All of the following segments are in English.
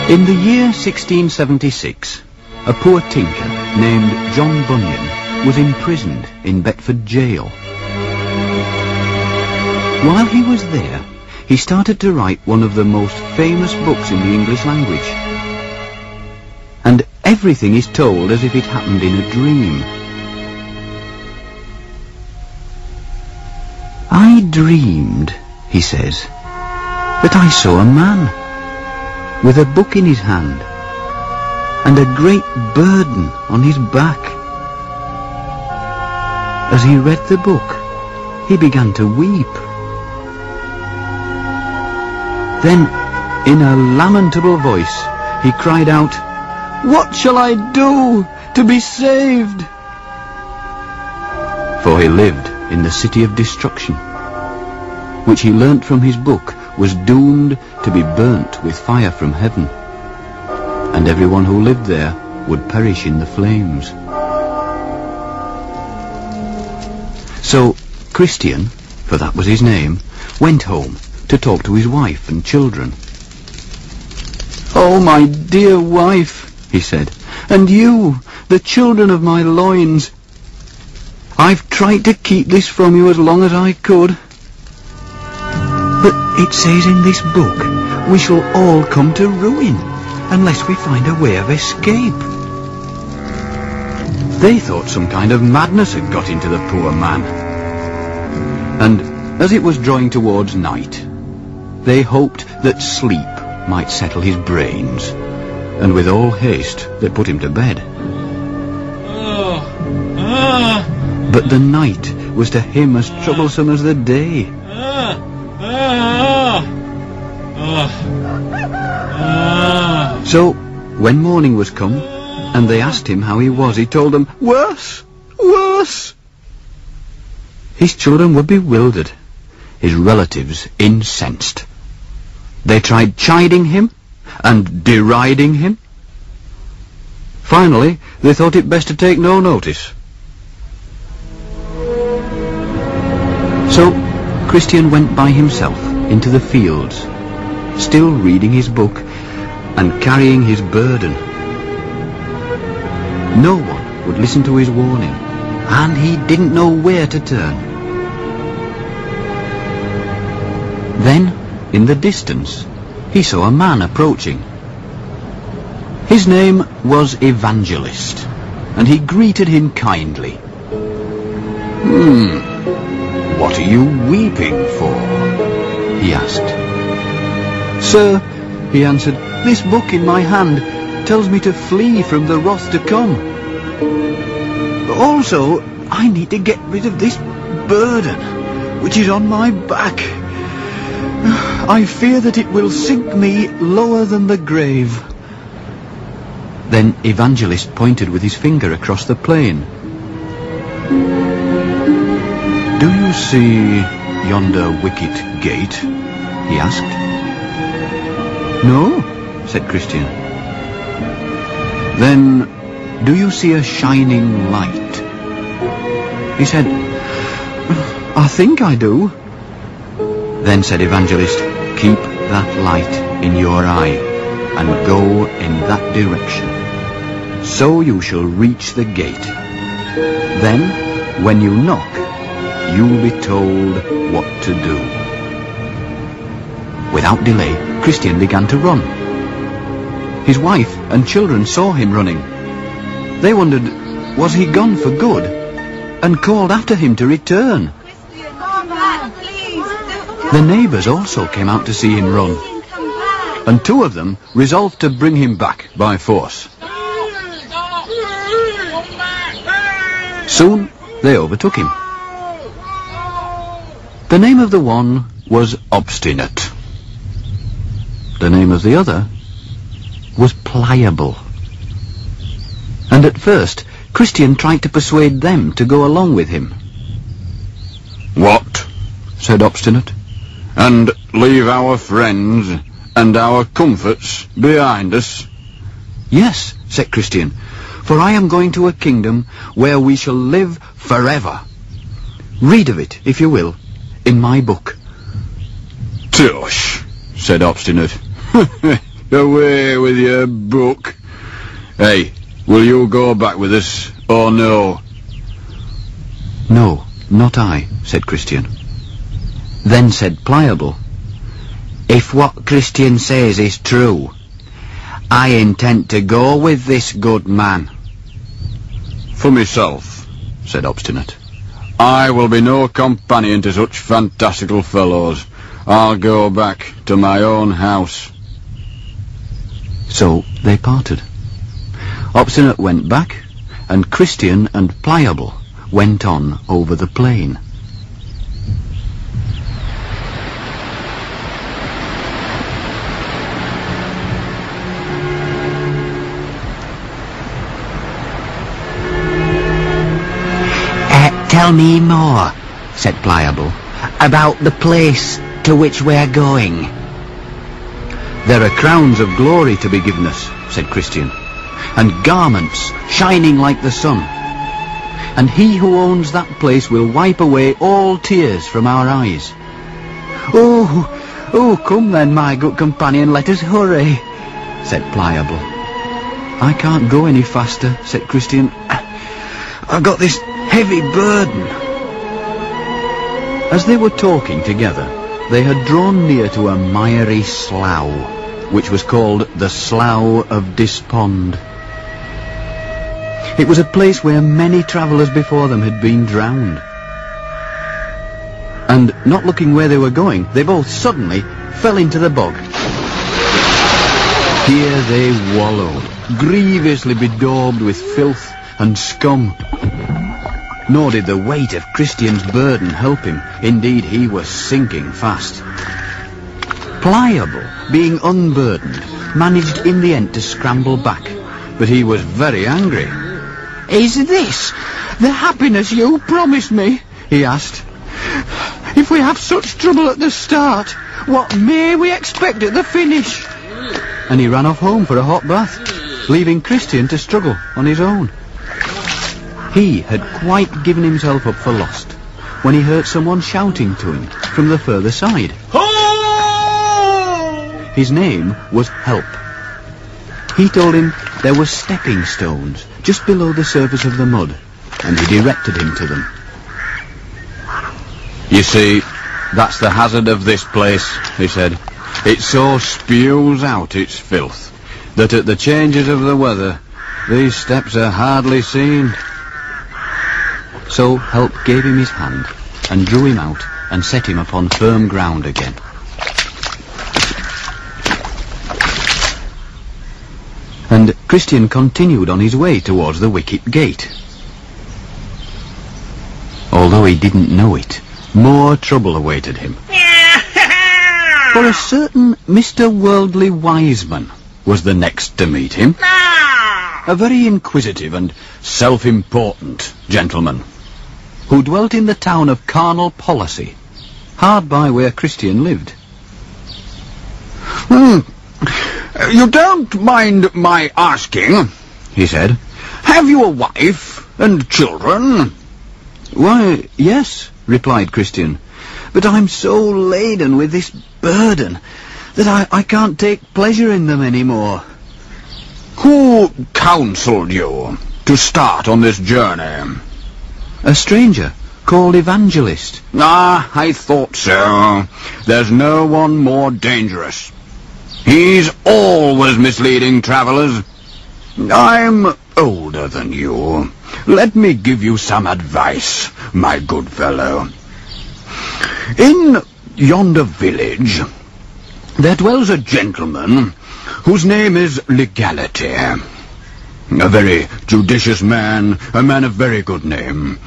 In the year 1676, a poor tinker named John Bunyan was imprisoned in Bedford jail. While he was there, he started to write one of the most famous books in the English language. And everything is told as if it happened in a dream. I dreamed, he says, that I saw a man with a book in his hand and a great burden on his back. As he read the book, he began to weep. Then, in a lamentable voice, he cried out, "What shall I do to be saved?" For he lived in the city of destruction, which he learnt from his book was doomed to be burnt with fire from heaven, and everyone who lived there would perish in the flames. So Christian, for that was his name, went home to talk to his wife and children. "Oh, my dear wife," he said, "and you, the children of my loins, I've tried to keep this from you as long as I could. But it says in this book we shall all come to ruin unless we find a way of escape." They thought some kind of madness had got into the poor man. And as it was drawing towards night, they hoped that sleep might settle his brains, and with all haste they put him to bed. But the night was to him as troublesome as the day. So, when morning was come, and they asked him how he was, he told them, "Worse, worse." His children were bewildered, his relatives incensed. They tried chiding him and deriding him. Finally, they thought it best to take no notice. So, Christian went by himself into the fields, still reading his book and carrying his burden. No one would listen to his warning, and he didn't know where to turn. Then, in the distance, he saw a man approaching. His name was Evangelist, and he greeted him kindly. "What are you weeping for?" he asked. "Sir," he answered, "this book in my hand tells me to flee from the wrath to come. Also, I need to get rid of this burden which is on my back. I fear that it will sink me lower than the grave." Then Evangelist pointed with his finger across the plain. "Do you see yonder Wicket Gate?" he asked. "No," said Christian. "Then, do you see a shining light?" He said, "I think I do." Then said Evangelist, "Keep that light in your eye, and go in that direction. So you shall reach the gate. Then, when you knock, you'll be told what to do." Without delay, Christian began to run. His wife and children saw him running. They wondered, was he gone for good, and called after him to return. The neighbours also came out to see him run, and two of them resolved to bring him back by force. Soon they overtook him. The name of the one was Obstinate. The name of the other was Pliable. And at first, Christian tried to persuade them to go along with him. "What?" said Obstinate. "And leave our friends and our comforts behind us?" "Yes," said Christian, "for I am going to a kingdom where we shall live forever. Read of it, if you will, in my book." "Tush," said Obstinate. Away with your book. Hey, will you go back with us, or no? No, not I, said Christian. Then said Pliable, if what Christian says is true, I intend to go with this good man. For myself, said Obstinate, I will be no companion to such fantastical fellows. I'll go back to my own house. So they parted. Obstinate went back, and Christian and Pliable went on over the plain. Tell me more, said Pliable, about the place to which we're going. There are crowns of glory to be given us, said Christian, and garments shining like the sun. And he who owns that place will wipe away all tears from our eyes. Oh, come then, my good companion, let us hurry, said Pliable. I can't go any faster, said Christian. I've got this heavy burden. As they were talking together, they had drawn near to a miry slough, which was called the Slough of Despond. It was a place where many travellers before them had been drowned. And, not looking where they were going, they both suddenly fell into the bog. Here they wallowed, grievously bedaubed with filth and scum. Nor did the weight of Christian's burden help him. Indeed, he was sinking fast. Pliable, being unburdened, managed in the end to scramble back, but he was very angry. Is this the happiness you promised me? He asked. If we have such trouble at the start, what may we expect at the finish? And he ran off home for a hot bath, leaving Christian to struggle on his own. He had quite given himself up for lost when he heard someone shouting to him from the further side. Ho! His name was Help. He told him there were stepping stones just below the surface of the mud, and he directed him to them. You see, that's the hazard of this place, he said. It so spews out its filth that at the changes of the weather, these steps are hardly seen. So Help gave him his hand and drew him out and set him upon firm ground again. And Christian continued on his way towards the Wicket Gate. Although he didn't know it, more trouble awaited him. For a certain Mr. Worldly Wiseman was the next to meet him. A very inquisitive and self-important gentleman, who dwelt in the town of Carnal Policy, hard by where Christian lived. You don't mind my asking, he said, have you a wife and children? Why, yes, replied Christian, but I'm so laden with this burden that I can't take pleasure in them any more. Who counselled you to start on this journey? A stranger called Evangelist. Ah, I thought so. There's no one more dangerous. He's always misleading travellers. I'm older than you. Let me give you some advice, my good fellow. In yonder village, there dwells a gentleman whose name is Legality. A very judicious man, a man of very good name.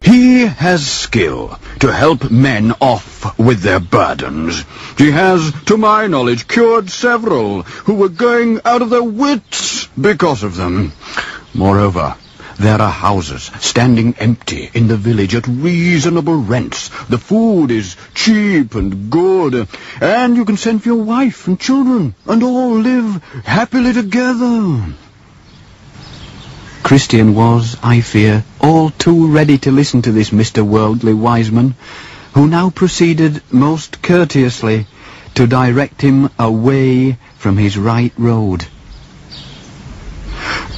He has skill to help men off with their burdens. He has, to my knowledge, cured several who were going out of their wits because of them. Moreover, there are houses standing empty in the village at reasonable rents. The food is cheap and good, and you can send for your wife and children, and all live happily together. Christian was, I fear, all too ready to listen to this Mr. Worldly Wiseman, who now proceeded most courteously to direct him away from his right road.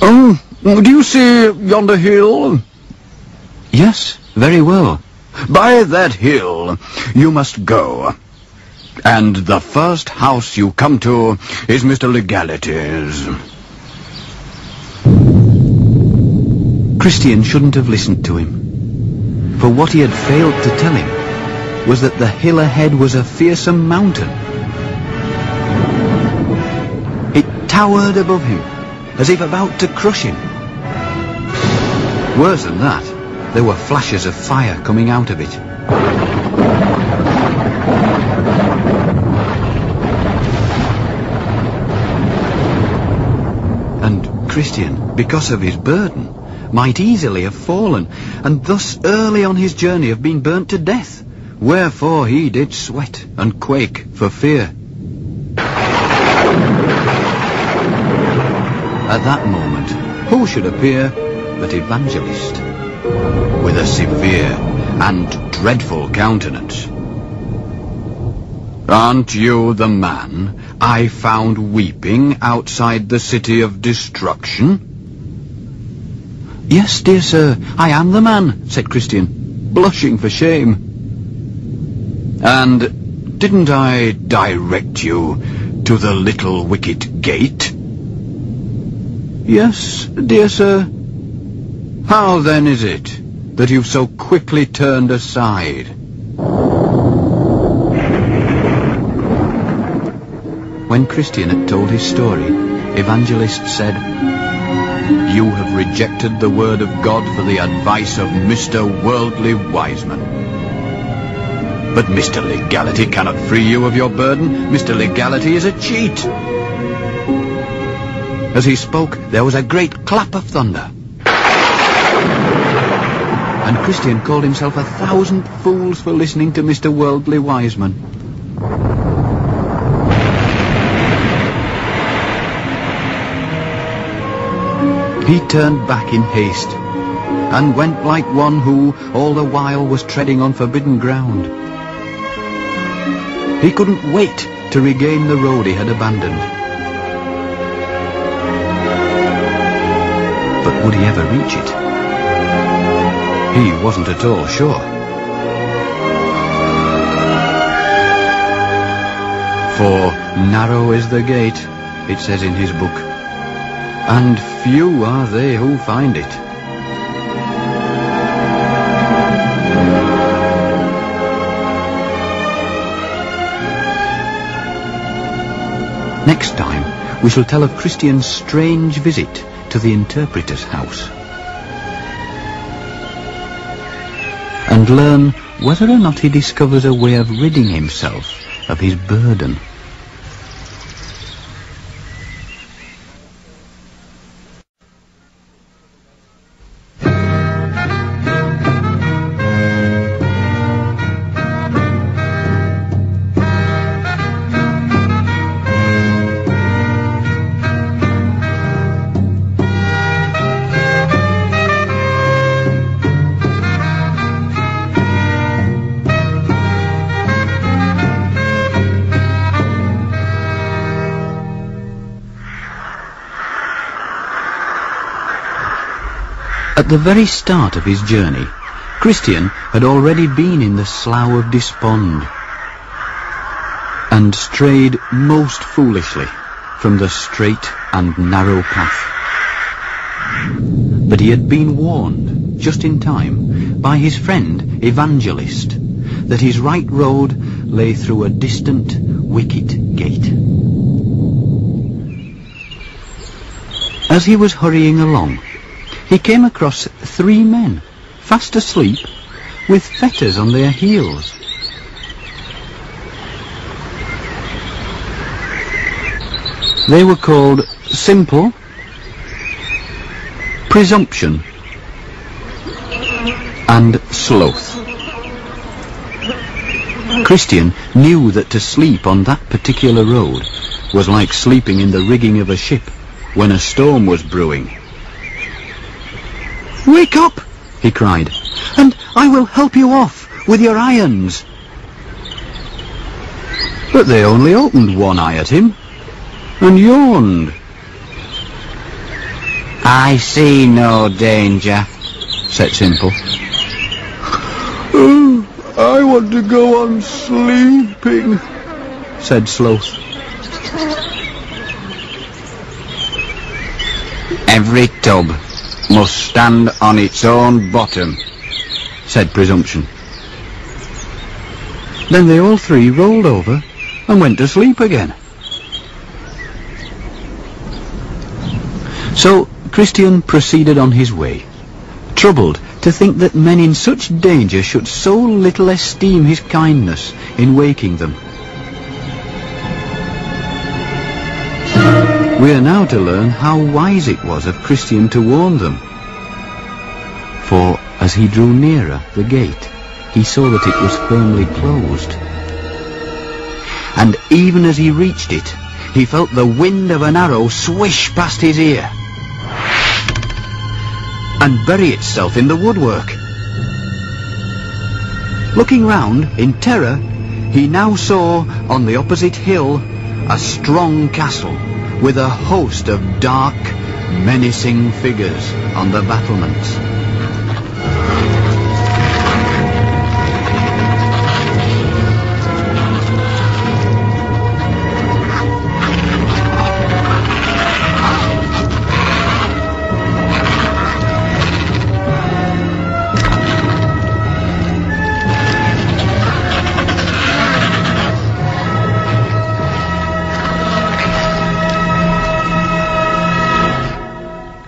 Do you see yonder hill? Yes, very well. By that hill you must go. And the first house you come to is Mr. Legality's. Christian shouldn't have listened to him, for what he had failed to tell him was that the hill ahead was a fearsome mountain. It towered above him, as if about to crush him. Worse than that, there were flashes of fire coming out of it. And Christian, because of his burden, might easily have fallen, and thus early on his journey have been burnt to death, wherefore he did sweat and quake for fear. At that moment, who should appear but Evangelist, with a severe and dreadful countenance. "Aren't you the man I found weeping outside the city of destruction?" "Yes, dear sir, I am the man," said Christian, blushing for shame. "And didn't I direct you to the little Wicket Gate?" "Yes, dear sir." "How then is it that you've so quickly turned aside?" When Christian had told his story, Evangelist said, "You have rejected the word of God for the advice of Mr. Worldly Wiseman. But Mr. Legality cannot free you of your burden. Mr. Legality is a cheat." As he spoke, there was a great clap of thunder, and Christian called himself 1,000 fools for listening to Mr. Worldly Wiseman. He turned back in haste, and went like one who all the while was treading on forbidden ground. He couldn't wait to regain the road he had abandoned. But would he ever reach it? He wasn't at all sure. For narrow is the gate, it says in his book, and few are they who find it. Next time, we shall tell of Christian's strange visit to the interpreter's house, and learn whether or not he discovers a way of ridding himself of his burden. At the very start of his journey, Christian had already been in the Slough of Despond, and strayed most foolishly from the straight and narrow path. But he had been warned, just in time, by his friend Evangelist, that his right road lay through a distant Wicket Gate. As he was hurrying along, he came across 3 men, fast asleep, with fetters on their heels. They were called Simple, Presumption, and Sloth. Christian knew that to sleep on that particular road was like sleeping in the rigging of a ship when a storm was brewing. "Wake up," he cried, "and I will help you off with your irons." But they only opened one eye at him. and yawned. "I see no danger," said Simple. "Oh, I want to go on sleeping," said Sloth. "Every tub must stand on its own bottom," said Presumption. Then they all three rolled over and went to sleep again. So Christian proceeded on his way, troubled to think that men in such danger should so little esteem his kindness in waking them. We are now to learn how wise it was of Christian to warn them. For as he drew nearer the gate, he saw that it was firmly closed. And even as he reached it, he felt the wind of an arrow swish past his ear and bury itself in the woodwork. Looking round in terror, he now saw on the opposite hill a strong castle with a host of dark, menacing figures on the battlements.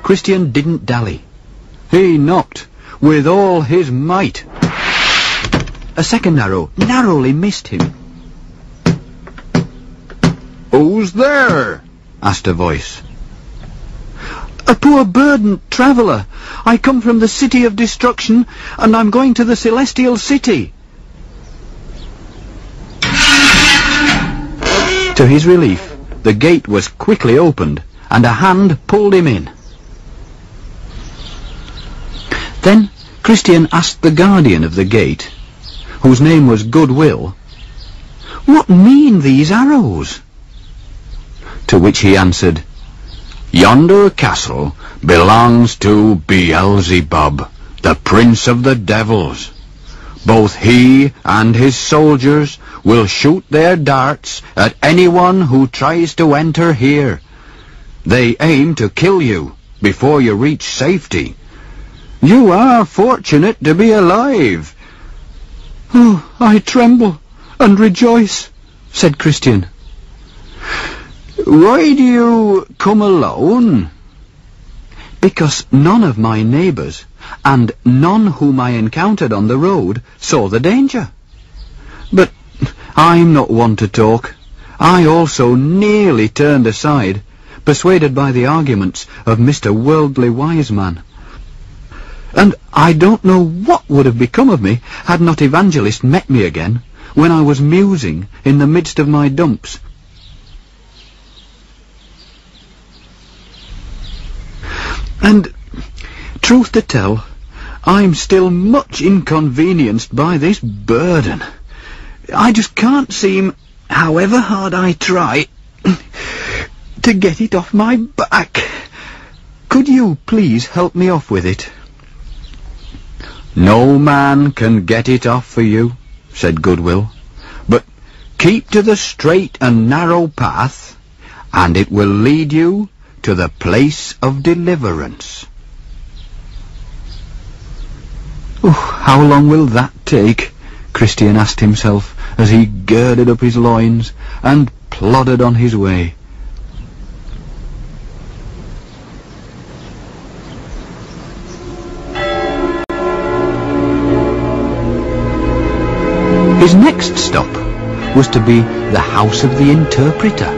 Christian didn't dally. He knocked with all his might. A second arrow narrowly missed him. "Who's there?" asked a voice. "A poor burdened traveller. I come from the city of destruction, and I'm going to the celestial city." To his relief, the gate was quickly opened, and a hand pulled him in. Then Christian asked the guardian of the gate, whose name was Goodwill, "What mean these arrows?" To which he answered, "Yonder castle belongs to Beelzebub, the prince of the devils. Both he and his soldiers will shoot their darts at anyone who tries to enter here. They aim to kill you before you reach safety. You are fortunate to be alive." "Oh, I tremble and rejoice," said Christian. "Why do you come alone?" "Because none of my neighbours, and none whom I encountered on the road, saw the danger. But I'm not one to talk. I also nearly turned aside, persuaded by the arguments of Mr. Worldly Wise Man. And I don't know what would have become of me had not Evangelist met me again, when I was musing in the midst of my dumps. And, truth to tell, I'm still much inconvenienced by this burden. I just can't seem, however hard I try, to get it off my back. Could you please help me off with it?" "No man can get it off for you," said Goodwill, "but keep to the straight and narrow path, and it will lead you to the place of deliverance." "Oh, how long will that take?" Christian asked himself as he girded up his loins and plodded on his way. His next stop was to be the house of the interpreter,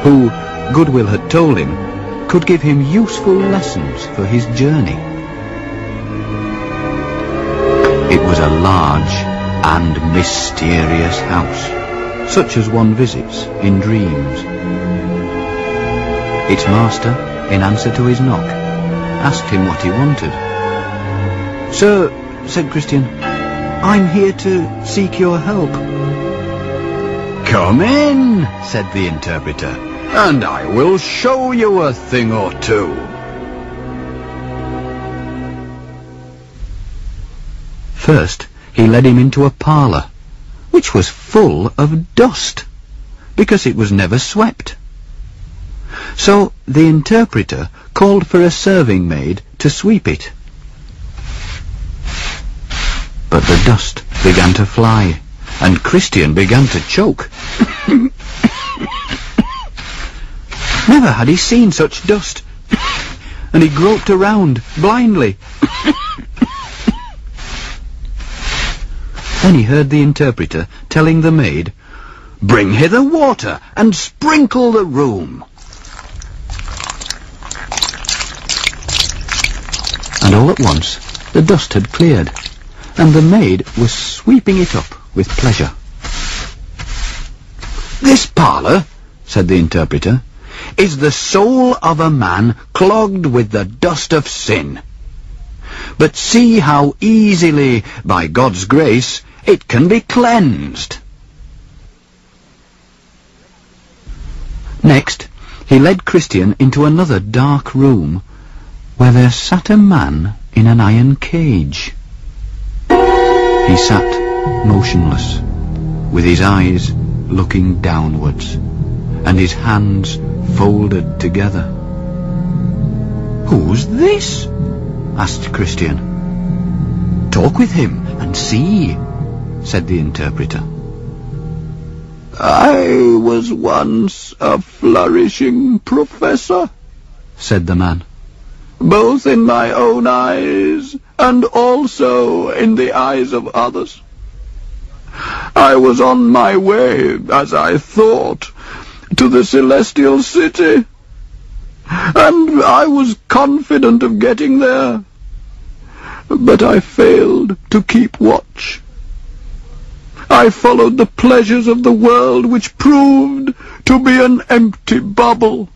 who, Goodwill had told him, could give him useful lessons for his journey. It was a large and mysterious house, such as one visits in dreams. Its master, in answer to his knock, asked him what he wanted. "Sir," said Christian, "I'm here to seek your help." "Come in," said the interpreter, and I will show you a thing or two. First, he led him into a parlour, which was full of dust, because it was never swept. So the interpreter called for a serving maid to sweep it. But the dust began to fly, and Christian began to choke. Never had he seen such dust, and he groped around blindly. Then he heard the interpreter telling the maid, "Bring hither water and sprinkle the room." And all at once the dust had cleared, and the maid was sweeping it up with pleasure. "This parlour," said the interpreter, "is the soul of a man clogged with the dust of sin. But see how easily, by God's grace, it can be cleansed." Next, he led Christian into another dark room, where there sat a man in an iron cage. He sat motionless, with his eyes looking downwards, and his hands folded together. "Who's this?" asked Christian. "Talk with him and see," said the interpreter. "I was once a flourishing professor," said the man, "both in my own eyes and also in the eyes of others. I was on my way, as I thought, to the celestial city, and I was confident of getting there, but I failed to keep watch. I followed the pleasures of the world, which proved to be an empty bubble.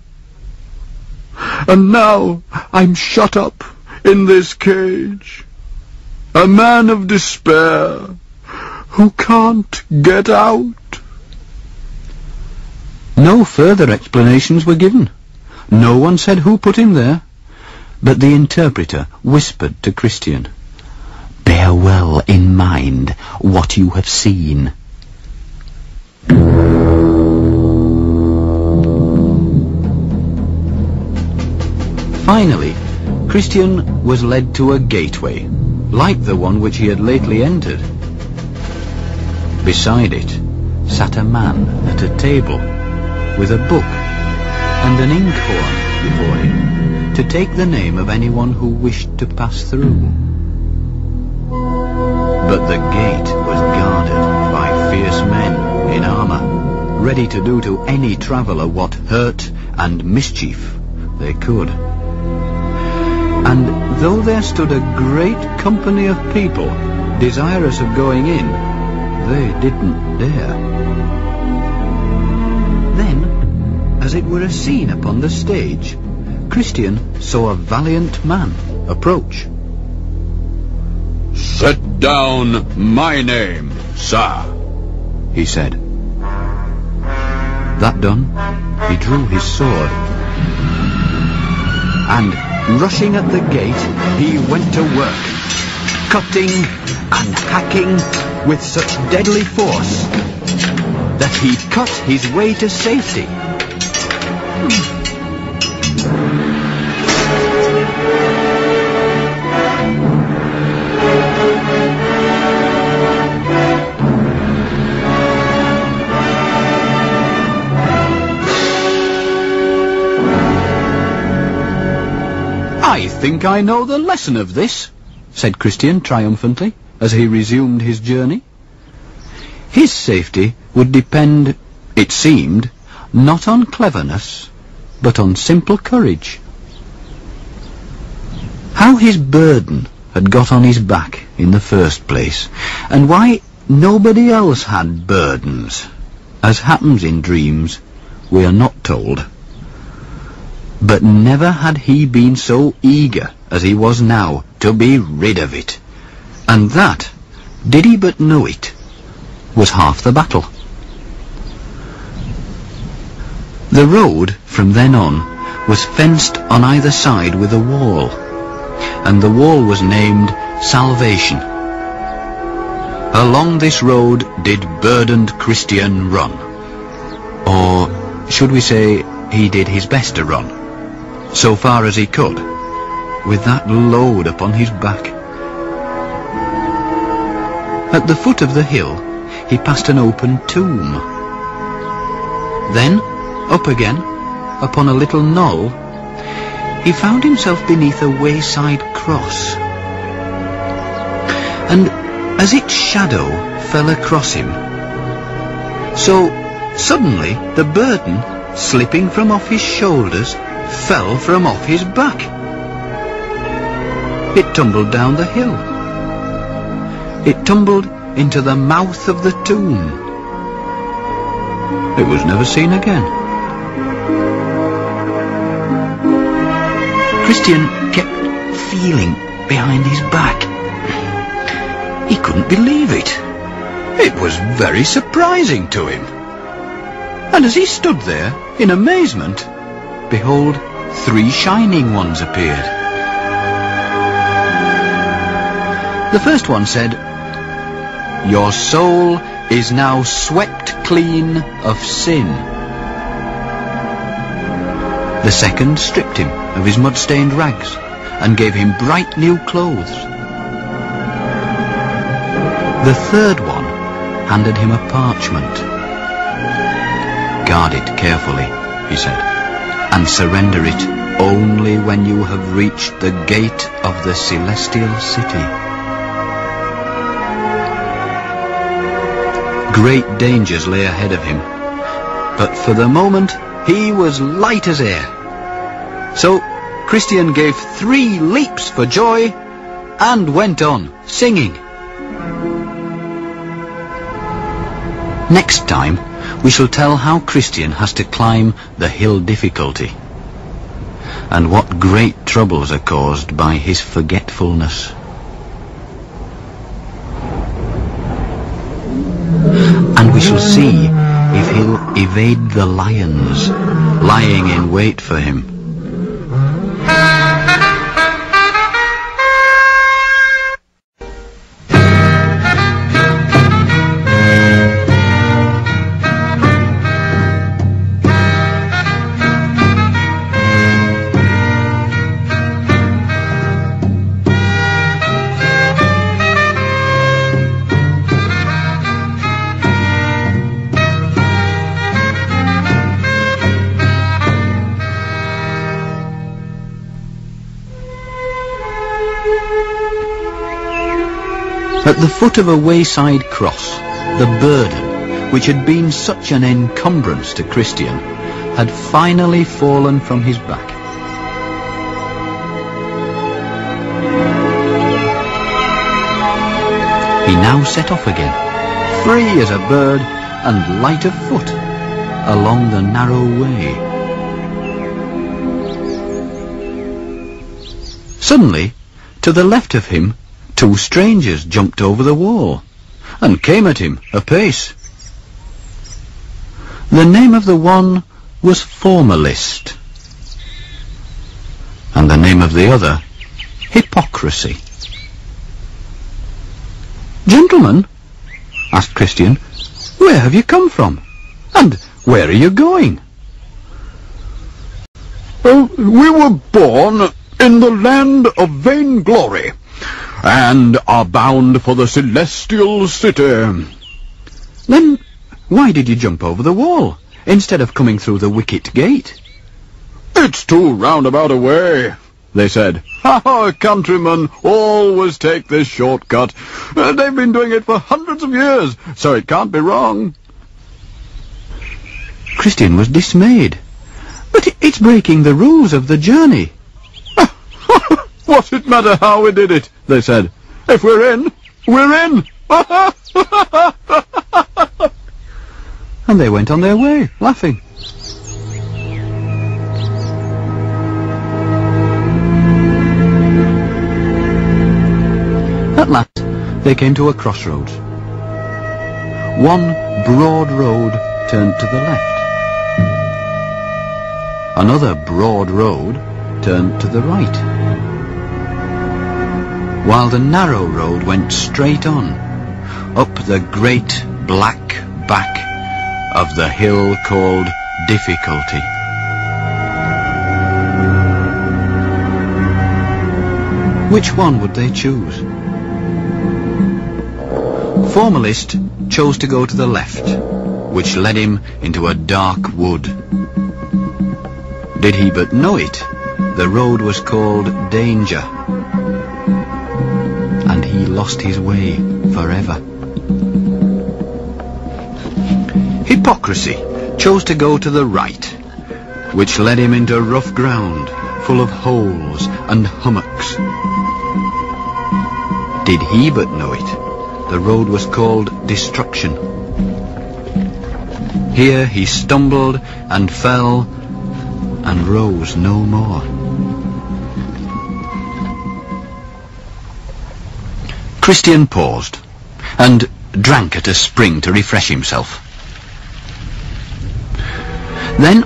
And now I'm shut up in this cage, a man of despair, who can't get out." No further explanations were given. No one said who put him there. But the interpreter whispered to Christian, "Bear well in mind what you have seen." Finally, Christian was led to a gateway, like the one which he had lately entered. Beside it sat a man at a table, with a book and an inkhorn before him, to take the name of anyone who wished to pass through. But the gate was guarded by fierce men in armour, ready to do to any traveller what hurt and mischief they could. And though there stood a great company of people desirous of going in, they didn't dare. Then, as it were a scene upon the stage, Christian saw a valiant man approach. "Set down my name, sir," he said. That done, he drew his sword, and rushing at the gate, he went to work, cutting and hacking with such deadly force that he cut his way to safety. "I think I know the lesson of this," said Christian triumphantly, as he resumed his journey. His safety would depend, it seemed, not on cleverness, but on simple courage. How his burden had got on his back in the first place, and why nobody else had burdens, as happens in dreams, we are not told. But never had he been so eager as he was now to be rid of it, and that, did he but know it, was half the battle. The road, from then on, was fenced on either side with a wall, and the wall was named Salvation. Along this road did burdened Christian run. Or should we say he did his best to run, so far as he could, with that load upon his back. At the foot of the hill he passed an open tomb. Then, up again, upon a little knoll, he found himself beneath a wayside cross. And as its shadow fell across him, so suddenly the burden, slipping from off his shoulders, fell from off his back. It tumbled down the hill. It tumbled into the mouth of the tomb. It was never seen again. Christian kept feeling behind his back. He couldn't believe it. It was very surprising to him. And as he stood there in amazement, behold, 3 shining ones appeared. The first one said, "Your soul is now swept clean of sin." The second stripped him of his mud-stained rags and gave him bright new clothes. The third one handed him a parchment. "Guard it carefully," he said, "and surrender it only when you have reached the gate of the celestial city." Great dangers lay ahead of him, but for the moment he was light as air. So Christian gave 3 leaps for joy and went on singing. Next time we shall tell how Christian has to climb the hill difficulty, and what great troubles are caused by his forgetfulness. And we shall see if he'll evade the lions lying in wait for him. At the foot of a wayside cross, the burden, which had been such an encumbrance to Christian, had finally fallen from his back. He now set off again, free as a bird and light of foot, along the narrow way. Suddenly, to the left of him, 2 strangers jumped over the wall and came at him apace. The name of the one was Formalist, and the name of the other, Hypocrisy. "Gentlemen," asked Christian, "where have you come from? And where are you going?" We were born in the land of vainglory, and are bound for the celestial city. "Then why did you jump over the wall instead of coming through the Wicket Gate?" "It's too roundabout a way," they said. "Our countrymen always take this shortcut. They've been doing it for hundreds of years, so it can't be wrong." Christian was dismayed. "But it's breaking the rules of the journey." "What's it matter how we did it?" they said. "If we're in, we're in." And they went on their way, laughing. At last they came to a crossroads. One broad road turned to the left, another broad road turned to the right, while the narrow road went straight on, up the great black back of the hill called Difficulty. Which one would they choose? Formalist chose to go to the left, which led him into a dark wood. Did he but know it, the road was called Danger, and he lost his way forever. Hypocrisy chose to go to the right, which led him into rough ground full of holes and hummocks. Did he but know it, the road was called Destruction. Here he stumbled and fell and rose no more. Christian paused and drank at a spring to refresh himself. Then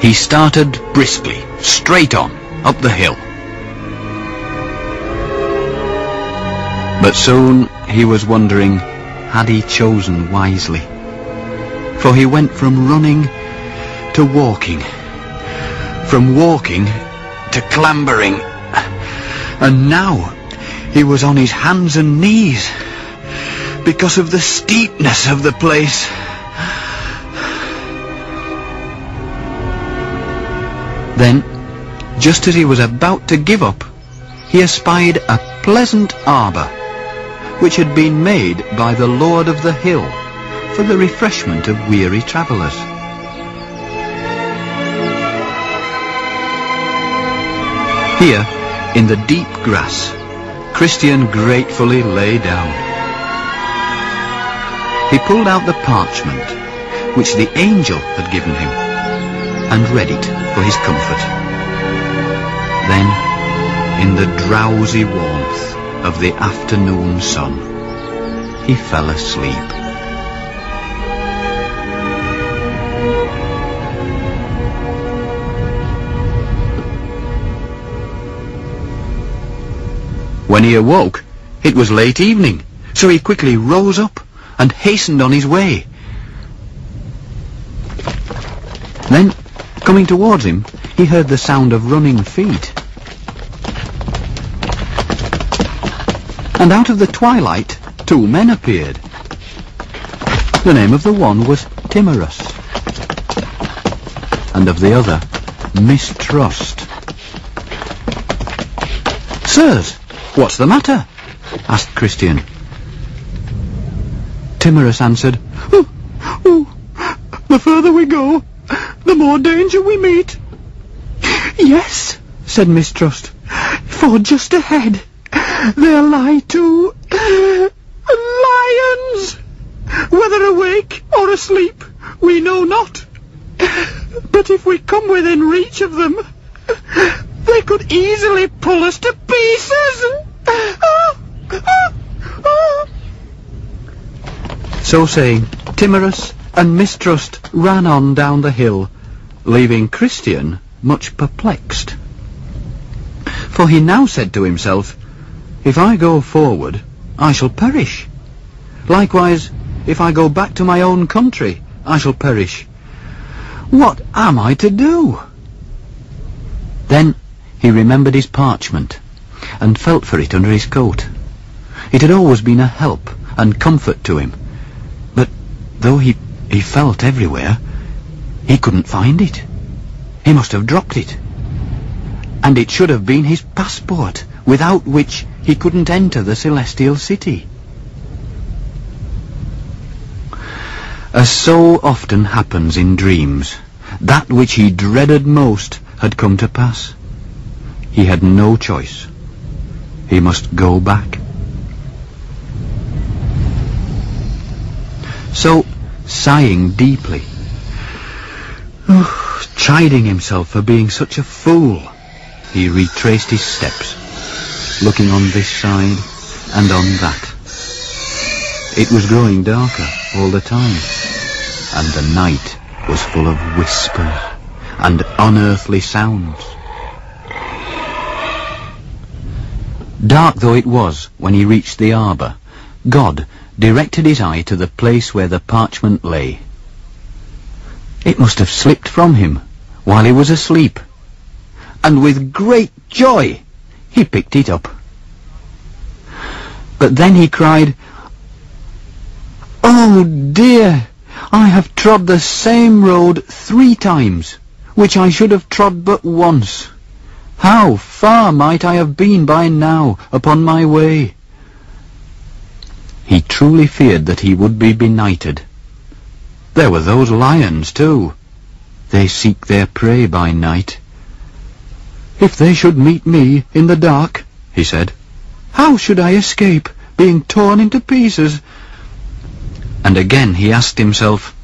he started briskly, straight on, up the hill. But soon he was wondering, had he chosen wisely? For he went from running to walking, from walking to clambering, and now he was on his hands and knees because of the steepness of the place. Then, just as he was about to give up, he espied a pleasant arbour, which had been made by the Lord of the Hill for the refreshment of weary travellers. Here, in the deep grass, Christian gratefully lay down. He pulled out the parchment which the angel had given him and read it for his comfort. Then, in the drowsy warmth of the afternoon sun, he fell asleep. When he awoke, it was late evening, so he quickly rose up and hastened on his way. Then, coming towards him, he heard the sound of running feet. And out of the twilight, two men appeared. The name of the one was Timorous, and of the other, Mistrust. "Sirs, what's the matter?" asked Christian. Timorous answered, "The further we go, the more danger we meet." "Yes," said Mistrust, "for just ahead there lie two lions. Whether awake or asleep, we know not. But if we come within reach of them, they could easily pull us to pieces." So saying, Timorous and Mistrust ran on down the hill, leaving Christian much perplexed. For he now said to himself, "If I go forward, I shall perish. Likewise, if I go back to my own country, I shall perish. What am I to do?" Then he remembered his parchment, and felt for it under his coat. It had always been a help and comfort to him, but though he felt everywhere, he couldn't find it. He must have dropped it. And it should have been his passport, without which he couldn't enter the celestial city. As so often happens in dreams, that which he dreaded most had come to pass. He had no choice. He must go back. So, sighing deeply, chiding himself for being such a fool, he retraced his steps, looking on this side and on that. It was growing darker all the time, and the night was full of whispers and unearthly sounds. Dark though it was when he reached the arbour, God directed his eye to the place where the parchment lay. It must have slipped from him while he was asleep, and with great joy he picked it up. But then he cried, "Oh dear, I have trod the same road 3 times, which I should have trod but once. How far might I have been by now upon my way?" He truly feared that he would be benighted. There were those lions too. They seek their prey by night. "If they should meet me in the dark," he said, "how should I escape being torn into pieces?" And again he asked himself,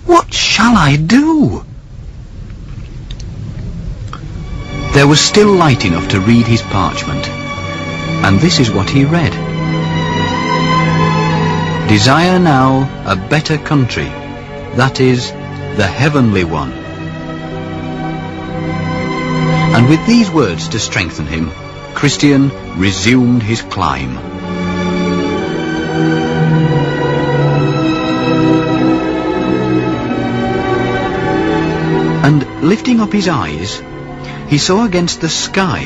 "What shall I do?" There was still light enough to read his parchment, and this is what he read. "Desire now a better country, that is, the heavenly one." And with these words to strengthen him, Christian resumed his climb. And lifting up his eyes, he saw against the sky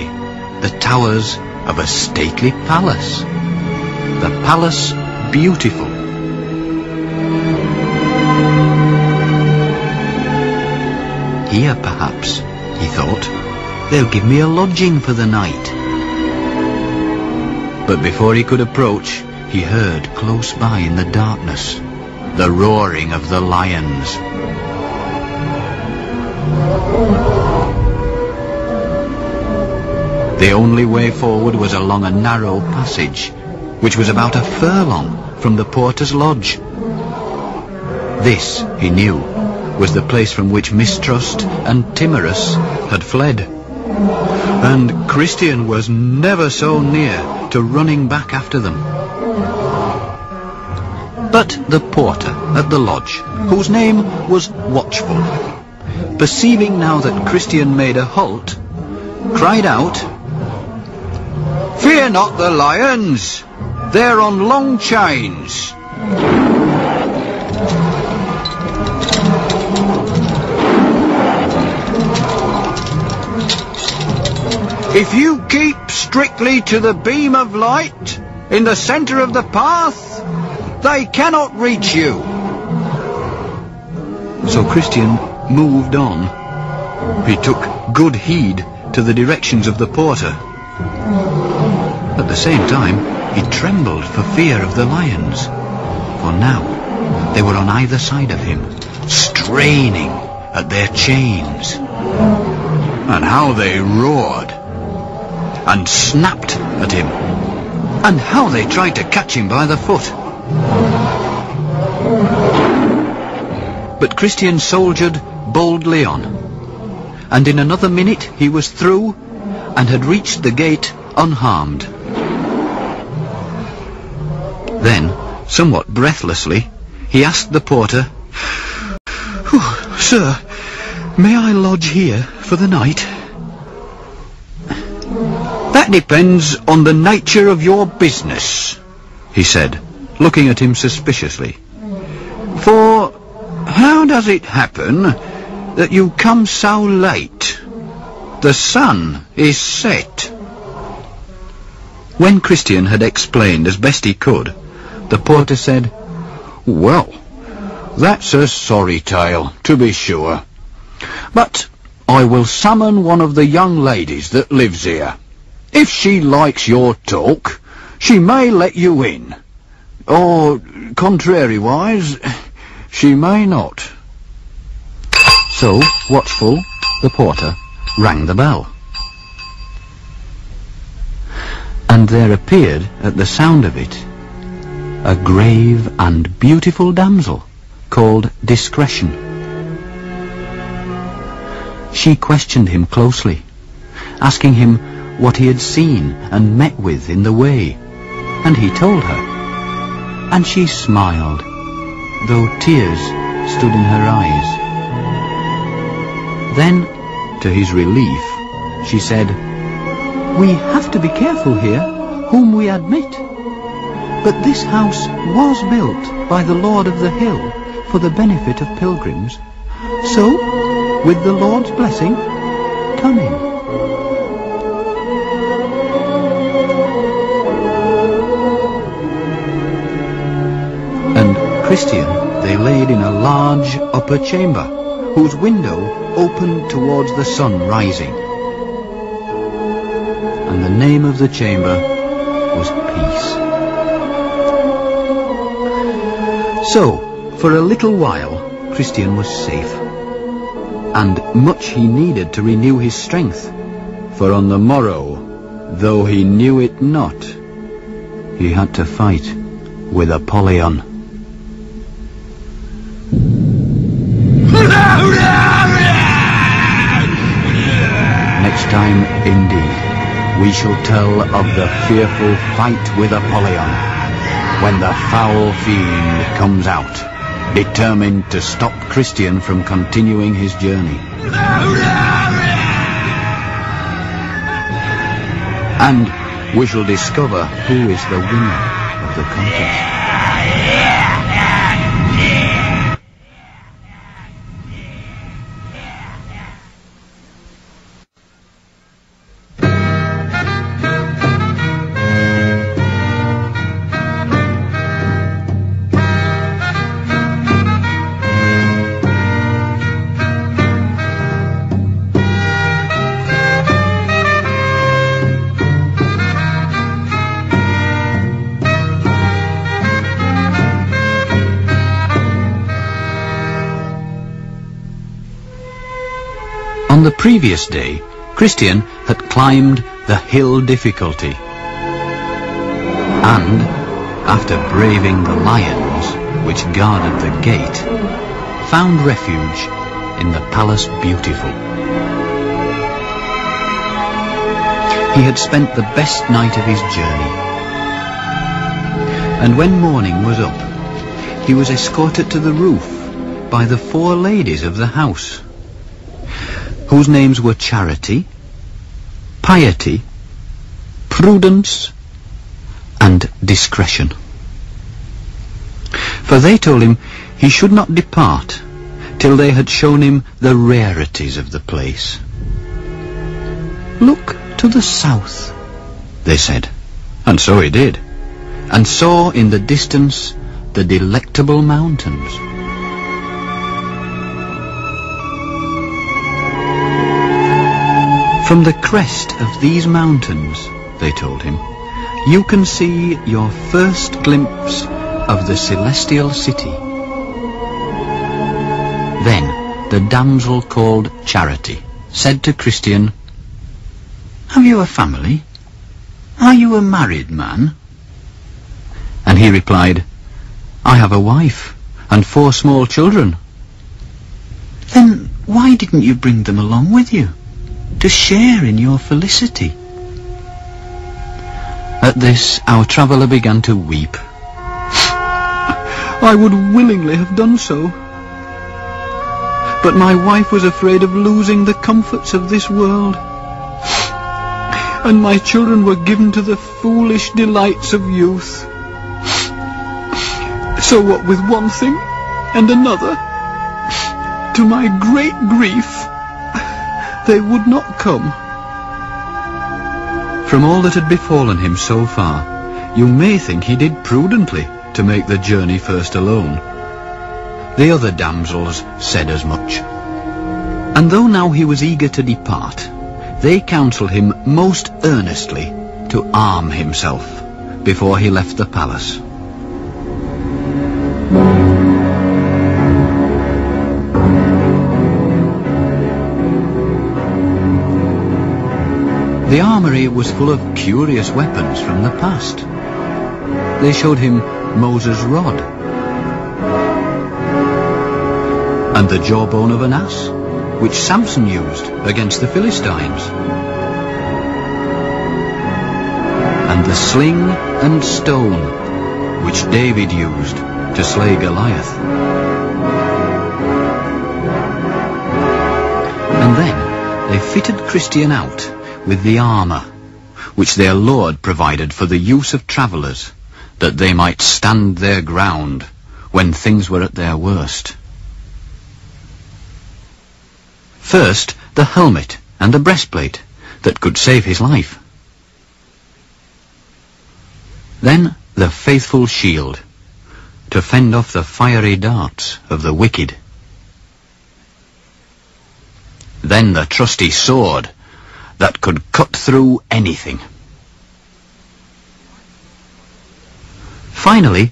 the towers of a stately palace, the palace beautiful. "Here, perhaps," he thought, "they'll give me a lodging for the night." But before he could approach, he heard close by in the darkness the roaring of the lions. The only way forward was along a narrow passage, which was about a furlong from the porter's lodge. This, he knew, was the place from which Mistrust and Timorous had fled. And Christian was never so near to running back after them. But the porter at the lodge, whose name was Watchful, perceiving now that Christian made a halt, cried out, "Fear not the lions! They're on long chains." "If you keep strictly to the beam of light in the centre of the path, they cannot reach you." So Christian moved on. He took good heed to the directions of the porter. At the same time, he trembled for fear of the lions, for now they were on either side of him, straining at their chains. And how they roared and snapped at him, and how they tried to catch him by the foot. But Christian soldiered boldly on, and in another minute he was through and had reached the gate unharmed. Then, somewhat breathlessly, he asked the porter, "Sir, may I lodge here for the night?" "That depends on the nature of your business," he said, looking at him suspiciously. "For how does it happen that you come so late? The sun is set." When Christian had explained as best he could, the porter said, "Well, that's a sorry tale, to be sure. But I will summon one of the young ladies that lives here. If she likes your talk, she may let you in. Or, contrariwise, she may not." So, Watchful, the porter, rang the bell. And there appeared, at the sound of it, a grave and beautiful damsel called Discretion. She questioned him closely, asking him what he had seen and met with in the way, and he told her, and she smiled, though tears stood in her eyes. Then, to his relief, she said, "We have to be careful here, whom we admit. But this house was built by the Lord of the Hill for the benefit of pilgrims. So, with the Lord's blessing, come in." And Christian they laid in a large upper chamber, whose window opened towards the sun rising. And the name of the chamber was Peace. So, for a little while, Christian was safe, and much he needed to renew his strength, for on the morrow, though he knew it not, he had to fight with Apollyon. Next time, indeed, we shall tell of the fearful fight with Apollyon, when the foul fiend comes out, determined to stop Christian from continuing his journey. And we shall discover who is the winner of the contest. On the previous day, Christian had climbed the hill difficulty, and, after braving the lions which guarded the gate, found refuge in the Palace Beautiful. He had spent the best night of his journey, and when morning was up, he was escorted to the roof by the 4 ladies of the house, whose names were Charity, Piety, Prudence, and Discretion. For they told him he should not depart till they had shown him the rarities of the place. "Look to the south," they said, and so he did, and saw in the distance the Delectable Mountains. "From the crest of these mountains," they told him, "you can see your first glimpse of the celestial city." Then the damsel called Charity said to Christian, "Have you a family? Are you a married man?" And he replied, "I have a wife and 4 small children." "Then why didn't you bring them along with you, to share in your felicity?" At this our traveller began to weep. "I would willingly have done so, but my wife was afraid of losing the comforts of this world, and my children were given to the foolish delights of youth. So what with one thing and another, to my great grief, they would not come." From all that had befallen him so far, you may think he did prudently to make the journey first alone. The other damsels said as much. And though now he was eager to depart, they counselled him most earnestly to arm himself before he left the palace. The armoury was full of curious weapons from the past. They showed him Moses' rod, and the jawbone of an ass, which Samson used against the Philistines, and the sling and stone which David used to slay Goliath. And they fitted Christian out with the armour which their Lord provided for the use of travellers, that they might stand their ground when things were at their worst. First, the helmet and the breastplate that could save his life. Then the faithful shield, to fend off the fiery darts of the wicked. Then the trusty sword, that could cut through anything. Finally,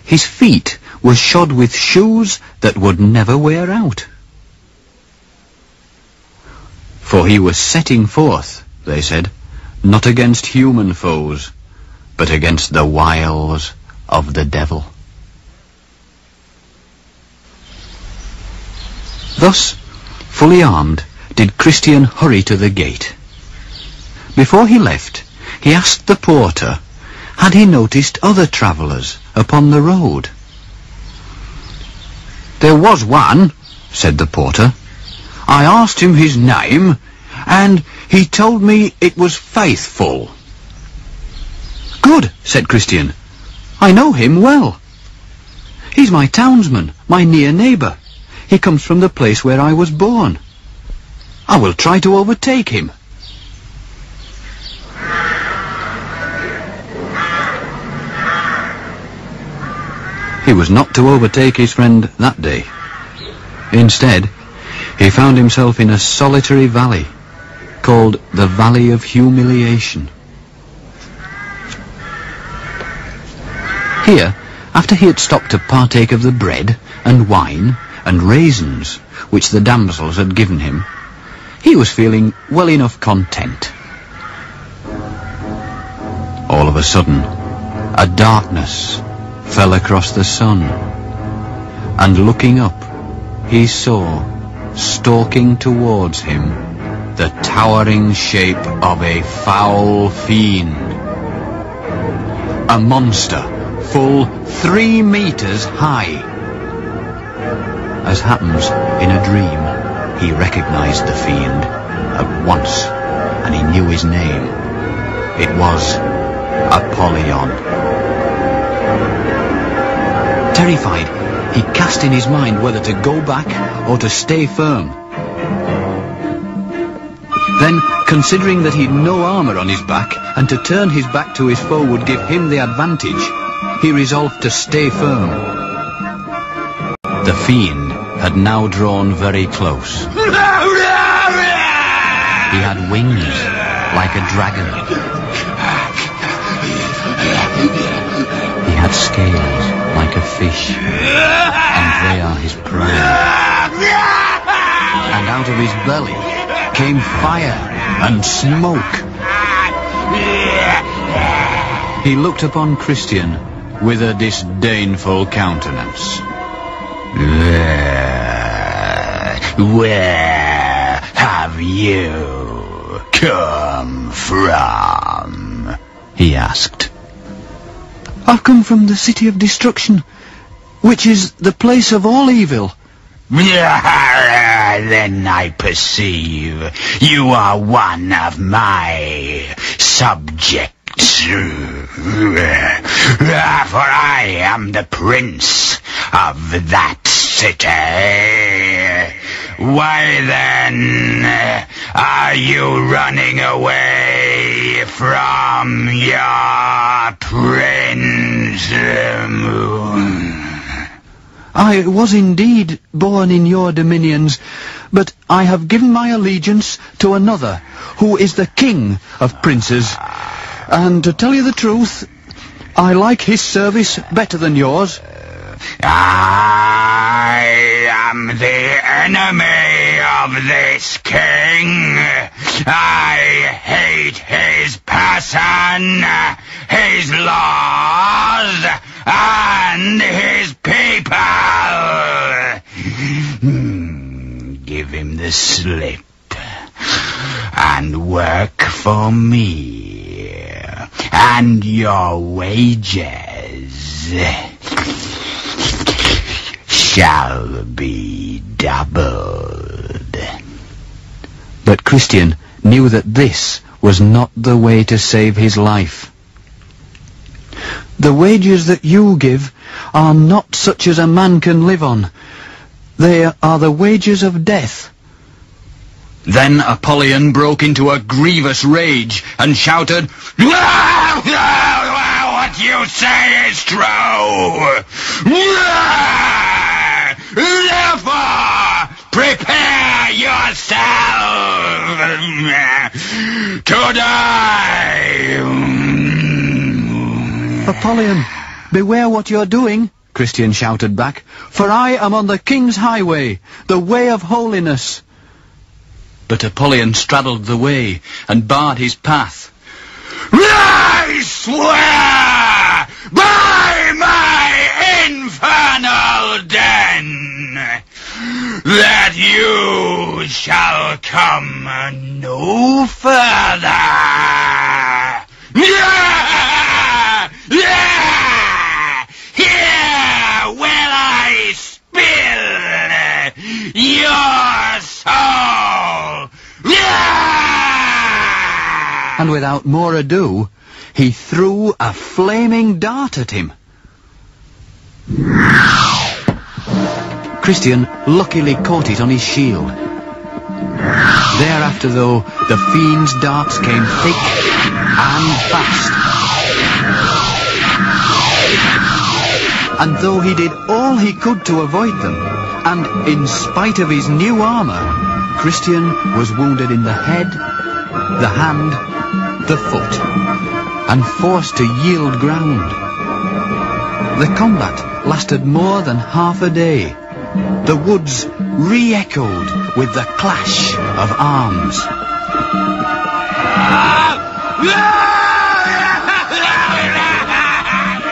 his feet were shod with shoes that would never wear out. For he was setting forth, they said, not against human foes, but against the wiles of the devil. Thus, fully armed, did Christian hurry to the gate. Before he left, he asked the porter, had he noticed other travellers upon the road? There was one, said the porter. I asked him his name, and he told me it was Faithful. Good, said Christian. I know him well. He's my townsman, my near neighbour. He comes from the place where I was born. I will try to overtake him. He was not to overtake his friend that day. Instead, he found himself in a solitary valley called the Valley of Humiliation. Here, after he had stopped to partake of the bread and wine and raisins which the damsels had given him, he was feeling well enough content. All of a sudden, a darkness fell across the sun, and looking up, he saw, stalking towards him, the towering shape of a foul fiend. A monster, full 3 meters high. As happens in a dream, he recognized the fiend at once, and he knew his name. It was Apollyon. Terrified, he cast in his mind whether to go back or to stay firm. Then, considering that he'd no armour on his back, and to turn his back to his foe would give him the advantage, he resolved to stay firm. The fiend had now drawn very close. He had wings like a dragon. He had scales like a fish, and they are his pride. And out of his belly came fire and smoke. He looked upon Christian with a disdainful countenance. Where have you come from? He asked. I've come from the city of destruction, which is the place of all evil. Then I perceive you are one of my subjects. For I am the prince of that city. Why then are you running away from your prince? I was indeed born in your dominions, but I have given my allegiance to another, who is the king of princes. And to tell you the truth, I like his service better than yours. I am the enemy of this king. I hate his person, his laws, and his people. Give him the slip and work for me, and your wages shall be doubled. But Christian knew that this was not the way to save his life. "The wages that you give are not such as a man can live on. They are the wages of death." Then Apollyon broke into a grievous rage and shouted, "What you say is true! Therefore, prepare yourself to die!" "Apollyon, beware what you're doing," Christian shouted back, "for I am on the king's highway, the way of holiness." But Apollyon straddled the way and barred his path. "I swear by my infernal den that you shall come no further. Here will I spill your soul." And without more ado, he threw a flaming dart at him. Christian luckily caught it on his shield. Thereafter, though, the fiend's darts came thick and fast. And though he did all he could to avoid them, and in spite of his new armour, Christian was wounded in the head, the hand, the foot, and forced to yield ground. The combat lasted more than half a day. The woods re-echoed with the clash of arms.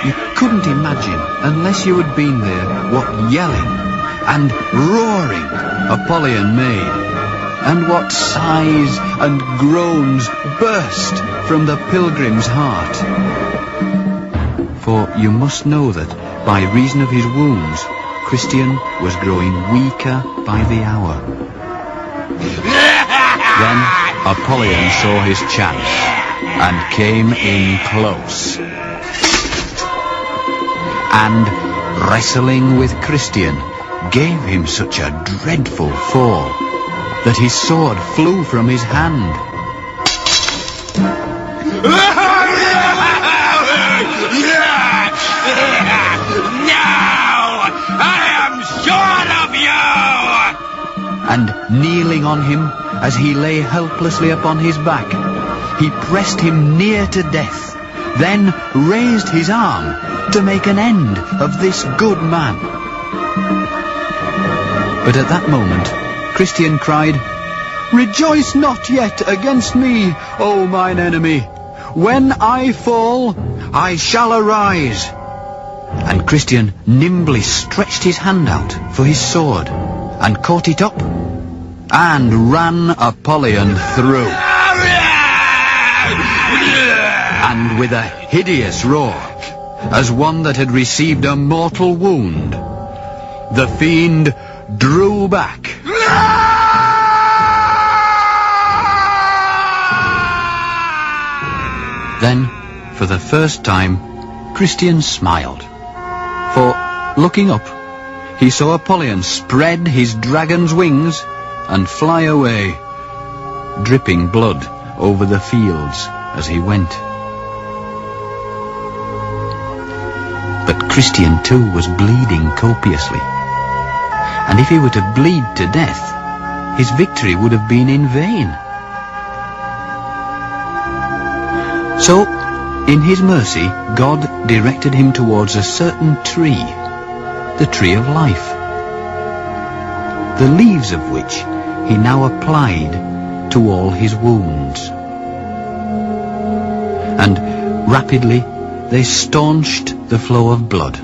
You couldn't imagine, unless you had been there, what yelling and roaring Apollyon made, and what sighs and groans burst from the pilgrim's heart. For you must know that, by reason of his wounds, Christian was growing weaker by the hour. Then Apollyon saw his chance and came in close. And, wrestling with Christian, gave him such a dreadful fall that his sword flew from his hand. And kneeling on him as he lay helplessly upon his back, he pressed him near to death, then raised his arm to make an end of this good man. But at that moment, Christian cried, "Rejoice not yet against me, O mine enemy! When I fall, I shall arise." And Christian nimbly stretched his hand out for his sword, and caught it up, and ran Apollyon through. And with a hideous roar, as one that had received a mortal wound, the fiend drew back. Then, for the first time, Christian smiled, for, looking up, he saw Apollyon spread his dragon's wings and fly away, dripping blood over the fields as he went. But Christian too was bleeding copiously, and if he were to bleed to death, his victory would have been in vain. So, in his mercy, God directed him towards a certain tree, the tree of life, the leaves of which he now applied to all his wounds. And rapidly they staunched the flow of blood.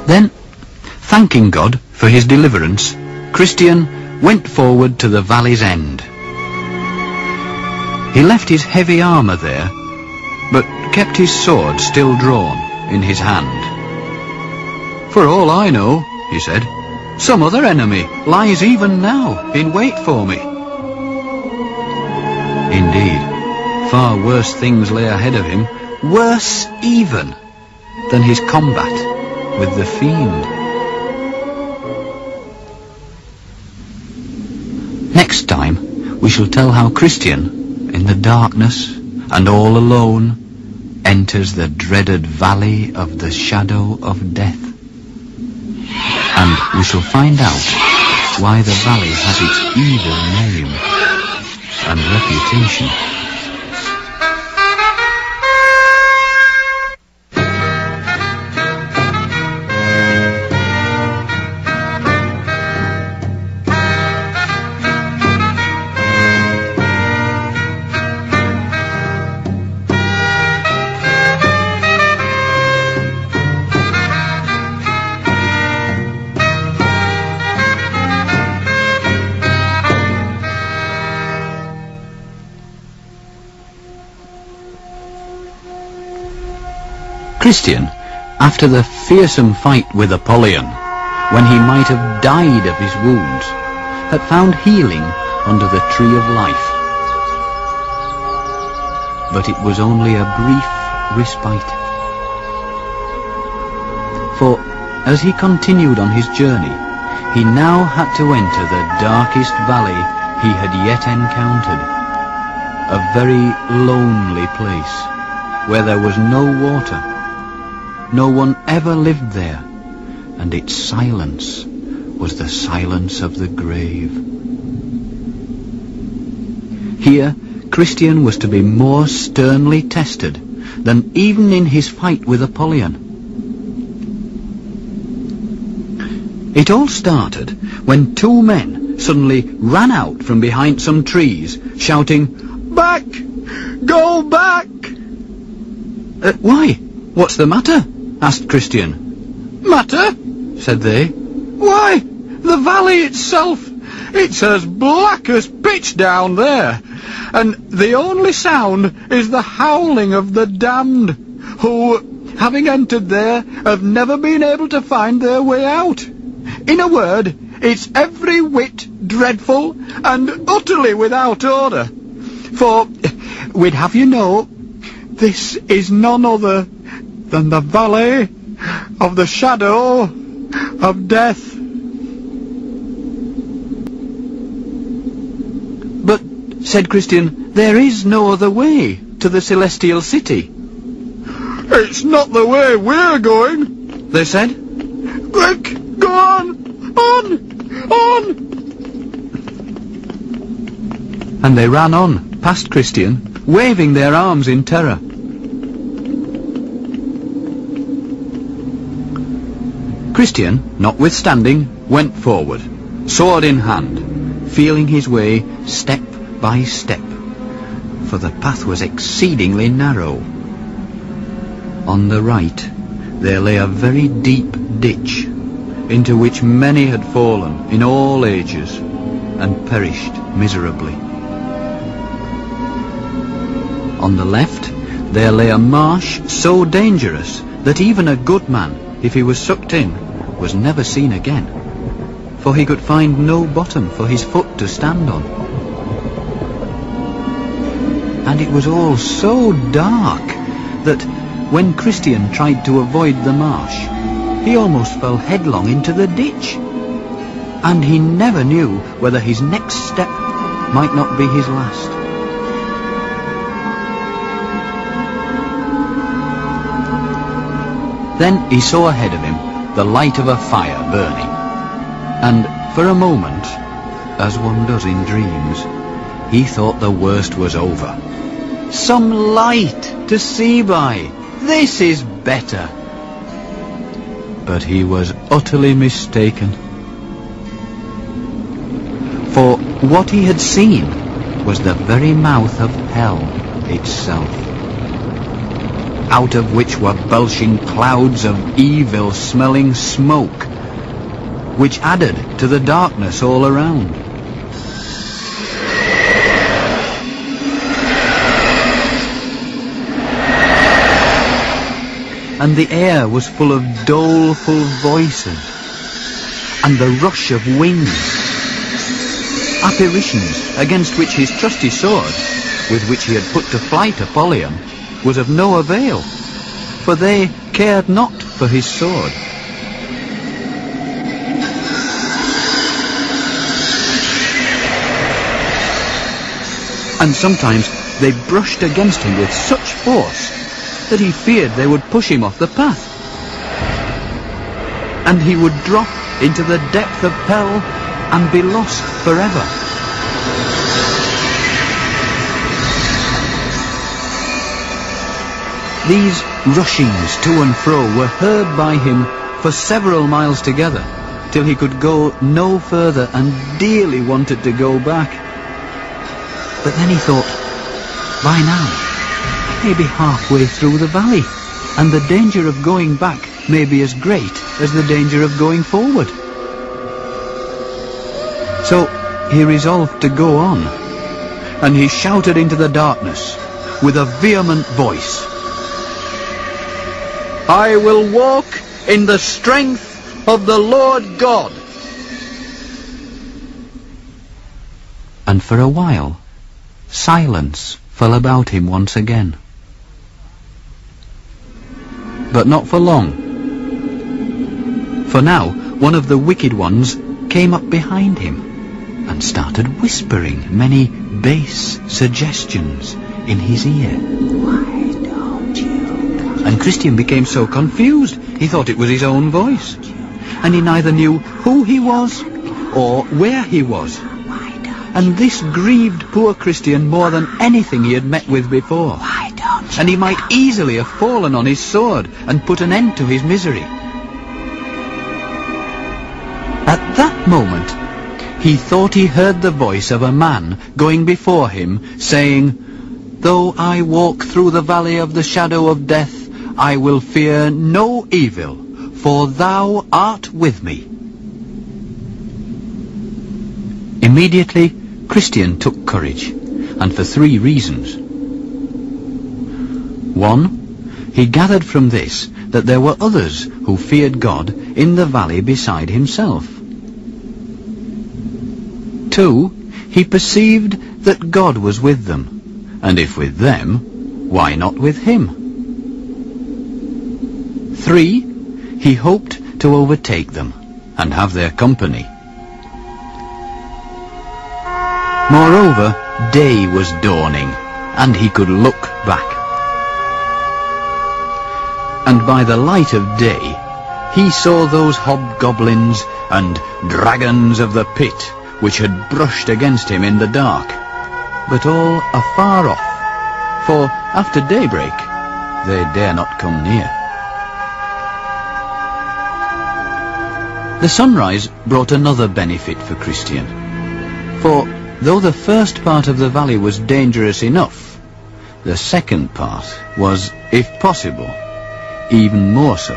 Then, thanking God for his deliverance, Christian went forward to the valley's end. He left his heavy armour there, but kept his sword still drawn in his hand. "For all I know," he said, Some other enemy lies even now in wait for me. Indeed, far worse things lay ahead of him, worse even than his combat with the fiend. Next time, we shall tell how Christian, in the darkness and all alone, enters the dreaded valley of the shadow of death. And we shall find out why the valley has its evil name and reputation. Christian, after the fearsome fight with Apollyon, when he might have died of his wounds, had found healing under the tree of life. But it was only a brief respite. For as he continued on his journey, he now had to enter the darkest valley he had yet encountered, a very lonely place, where there was no water. No one ever lived there, and its silence was the silence of the grave. Here, Christian was to be more sternly tested than even in his fight with Apollyon. It all started when two men suddenly ran out from behind some trees, shouting, "Back! Go back!" "Why? What's the matter?" asked Christian. "Matter?" said they. "Why, the valley itself, it's as black as pitch down there, and the only sound is the howling of the damned, who, having entered there, have never been able to find their way out. In a word, it's every whit dreadful and utterly without order. For, we'd have you know, this is none other than the valley of the shadow of death." "But," said Christian, "there is no other way to the celestial city." "It's not the way we're going," they said. "Quick, go on! And they ran on, past Christian, waving their arms in terror. Christian, notwithstanding, went forward, sword in hand, feeling his way step by step, for the path was exceedingly narrow. On the right there lay a very deep ditch, into which many had fallen in all ages and perished miserably. On the left there lay a marsh so dangerous that even a good man, if he was sucked in, was never seen again, for he could find no bottom for his foot to stand on. And it was all so dark that when Christian tried to avoid the marsh, he almost fell headlong into the ditch, and he never knew whether his next step might not be his last. Then he saw ahead of him the light of a fire burning, and for a moment, as one does in dreams, he thought the worst was over. Some light to see by! This is better! But he was utterly mistaken. For what he had seen was the very mouth of hell itself, out of which were belching clouds of evil-smelling smoke, which added to the darkness all around. And the air was full of doleful voices, and the rush of wings. Apparitions against which his trusty sword, with which he had put to flight Apollyon, was of no avail, for they cared not for his sword. And sometimes they brushed against him with such force that he feared they would push him off the path. And he would drop into the depth of hell and be lost forever. These rushings to and fro were heard by him for several miles together, till he could go no further and dearly wanted to go back. But then he thought, by now, I may be halfway through the valley, and the danger of going back may be as great as the danger of going forward. So he resolved to go on, and he shouted into the darkness with a vehement voice, "I will walk in the strength of the Lord God." And for a while, silence fell about him once again. But not for long. For now, one of the wicked ones came up behind him and started whispering many base suggestions in his ear. "Why don't you?" And Christian became so confused, he thought it was his own voice. And he neither knew who he was or where he was. And this grieved poor Christian more than anything he had met with before. And he might easily have fallen on his sword and put an end to his misery. At that moment, he thought he heard the voice of a man going before him, saying, "Though I walk through the valley of the shadow of death, I will fear no evil, for thou art with me." Immediately, Christian took courage, and for 3 reasons. 1, he gathered from this that there were others who feared God in the valley beside himself. 2, he perceived that God was with them, and if with them, why not with him? 3, he hoped to overtake them and have their company. Moreover, day was dawning, and he could look back. And by the light of day, he saw those hobgoblins and dragons of the pit which had brushed against him in the dark, but all afar off, for after daybreak they dare not come near. The sunrise brought another benefit for Christian, for though the first part of the valley was dangerous enough, the second part was, if possible, even more so.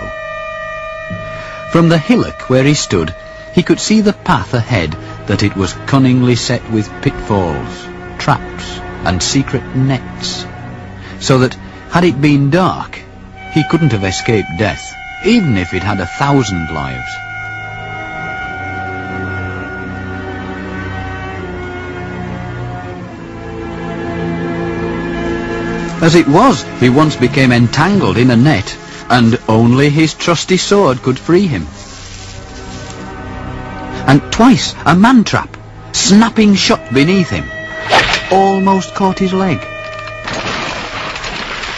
From the hillock where he stood, he could see the path ahead, that it was cunningly set with pitfalls, traps, and secret nets, so that, had it been dark, he couldn't have escaped death, even if it had 1,000 lives. As it was, he once became entangled in a net, and only his trusty sword could free him. And twice a man-trap, snapping shut beneath him, almost caught his leg.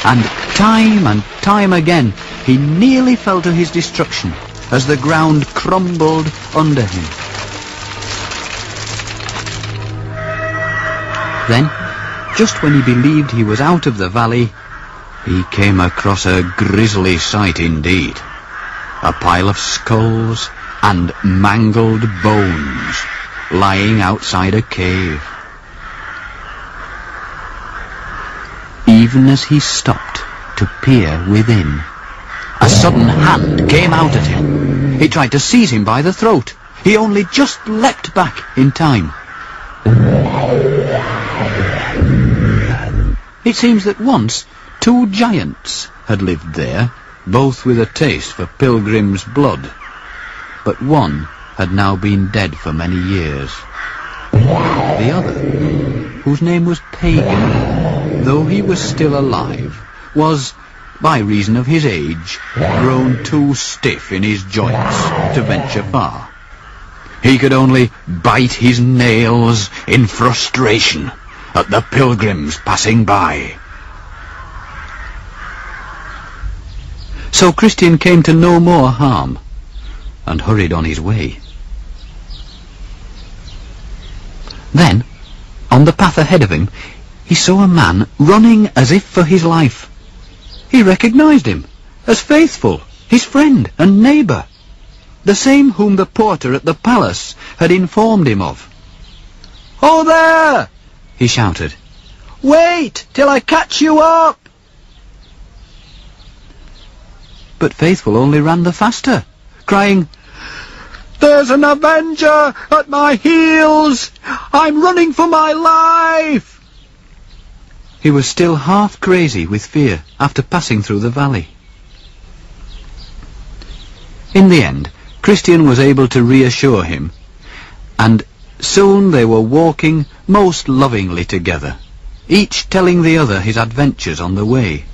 And time again, he nearly fell to his destruction as the ground crumbled under him. Then, just when he believed he was out of the valley, he came across a grisly sight indeed. A pile of skulls and mangled bones lying outside a cave. Even as he stopped to peer within, a sudden hand came out at him. It tried to seize him by the throat. He only just leapt back in time. It seems that once 2 giants had lived there, both with a taste for Pilgrim's blood, but one had now been dead for many years. The other, whose name was Pagan, though he was still alive, was, by reason of his age, grown too stiff in his joints to venture far. He could only bite his nails in frustration at the pilgrims passing by. So Christian came to no more harm, and hurried on his way. Then, on the path ahead of him, he saw a man running as if for his life. He recognized him as Faithful, his friend and neighbour, the same whom the porter at the palace had informed him of. "Ho there!" he shouted. "Wait till I catch you up!" But Faithful only ran the faster, crying, "There's an avenger at my heels! I'm running for my life!" He was still half crazy with fear after passing through the valley. In the end, Christian was able to reassure him, and soon they were walking most lovingly together, each telling the other his adventures on the way.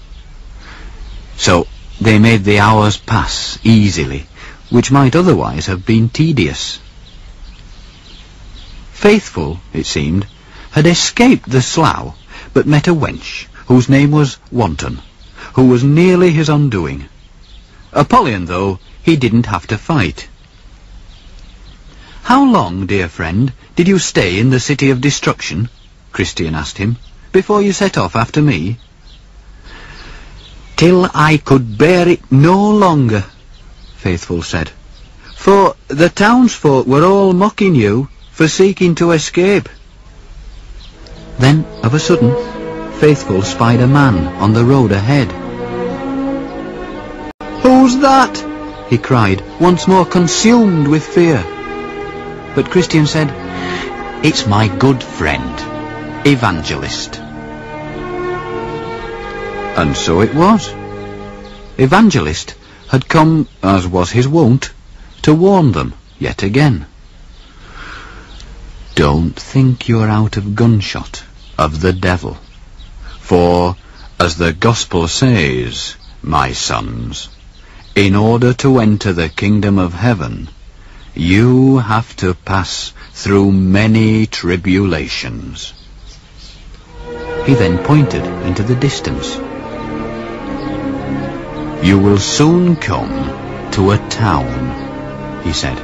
So they made the hours pass easily, which might otherwise have been tedious. Faithful, it seemed, had escaped the slough, but met a wench, whose name was Wanton, who was nearly his undoing. Apollyon, though, he didn't have to fight. "How long, dear friend, did you stay in the City of Destruction?" Christian asked him, "before you set off after me?" "Till I could bear it no longer," Faithful said, "for the townsfolk were all mocking you for seeking to escape." Then, of a sudden, Faithful spied a man on the road ahead. "Who's that?" he cried, once more consumed with fear. But Christian said, "It's my good friend, Evangelist." And so it was. Evangelist had come, as was his wont, to warn them yet again. Don't think you're out of gunshot of the devil, for, as the Gospel says, my sons, in order to enter the kingdom of heaven, you have to pass through many tribulations. He then pointed into the distance. You will soon come to a town, he said.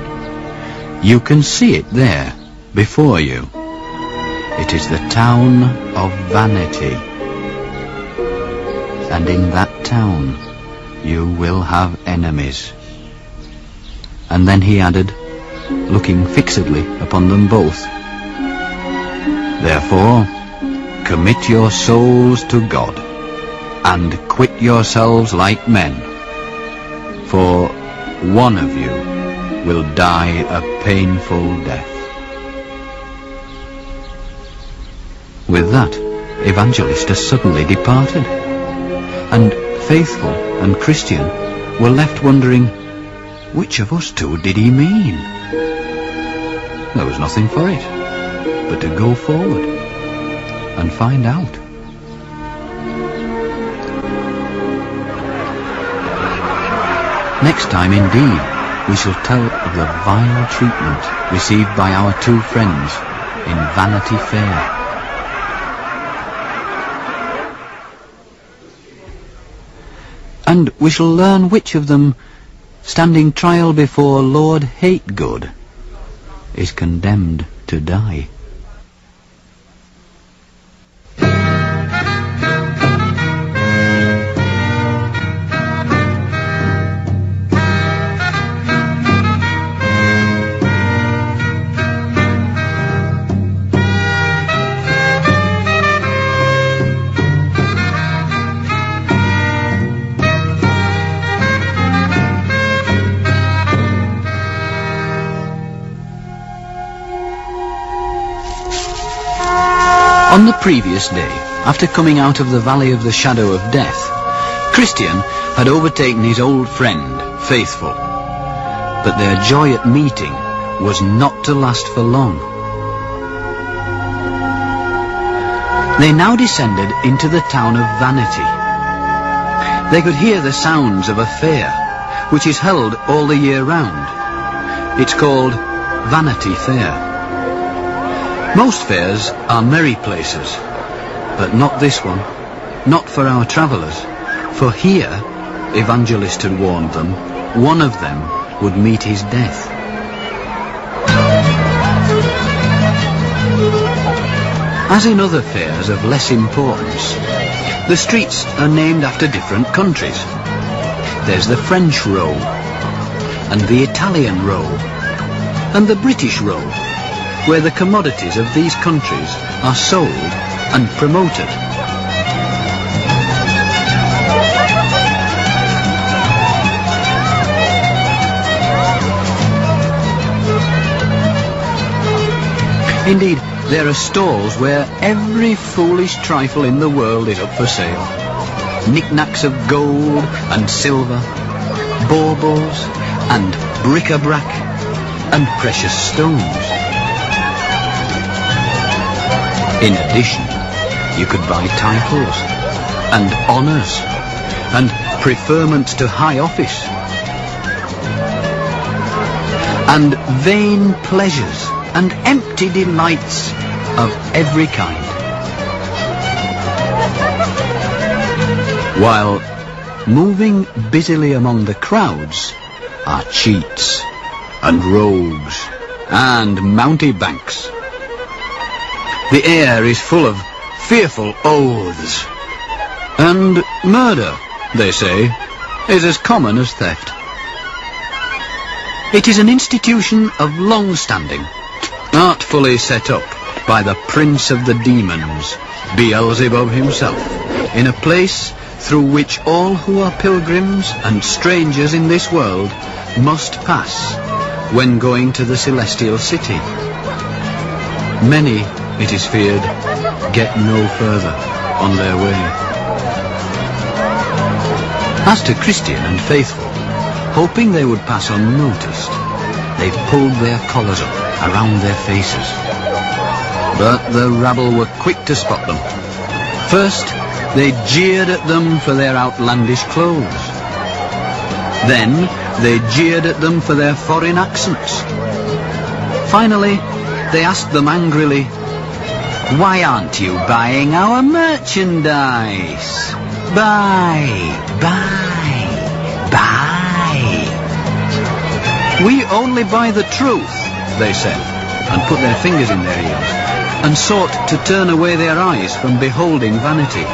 You can see it there, before you. It is the town of Vanity. And in that town you will have enemies. And then he added, looking fixedly upon them both, Therefore, commit your souls to God, and quit yourselves like men, for one of you will die a painful death. With that, Evangelist has suddenly departed, and Faithful and Christian were left wondering, which of us two did he mean? There was nothing for it but to go forward and find out. Next time, indeed, we shall tell of the vile treatment received by our two friends in Vanity Fair. And we shall learn which of them, standing trial before Lord Hategood, is condemned to die. On the previous day, after coming out of the Valley of the Shadow of Death, Christian had overtaken his old friend, Faithful. But their joy at meeting was not to last for long. They now descended into the town of Vanity. They could hear the sounds of a fair, which is held all the year round. It's called Vanity Fair. Most fairs are merry places, but not this one, not for our travellers, for here, Evangelist had warned them, one of them would meet his death. As in other fairs of less importance, the streets are named after different countries. There's the French Row, and the Italian Row, and the British Row, where the commodities of these countries are sold and promoted. Indeed, there are stalls where every foolish trifle in the world is up for sale. Knickknacks of gold and silver, baubles and bric-a-brac and precious stones. In addition, you could buy titles and honours and preferments to high office and vain pleasures and empty delights of every kind. While moving busily among the crowds are cheats and rogues and mountebanks. The air is full of fearful oaths, and murder, they say, is as common as theft. It is an institution of long standing, artfully set up by the prince of the demons, Beelzebub himself, in a place through which all who are pilgrims and strangers in this world must pass when going to the celestial city. Many, it is feared, get no further on their way. As to Christian and faithful, hoping they would pass unnoticed, they pulled their collars up around their faces. But the rabble were quick to spot them. First, they jeered at them for their outlandish clothes. Then, they jeered at them for their foreign accents. Finally, they asked them angrily, "Why aren't you buying our merchandise? Buy, buy, buy." "We only buy the truth," they said, and put their fingers in their ears, and sought to turn away their eyes from beholding vanity.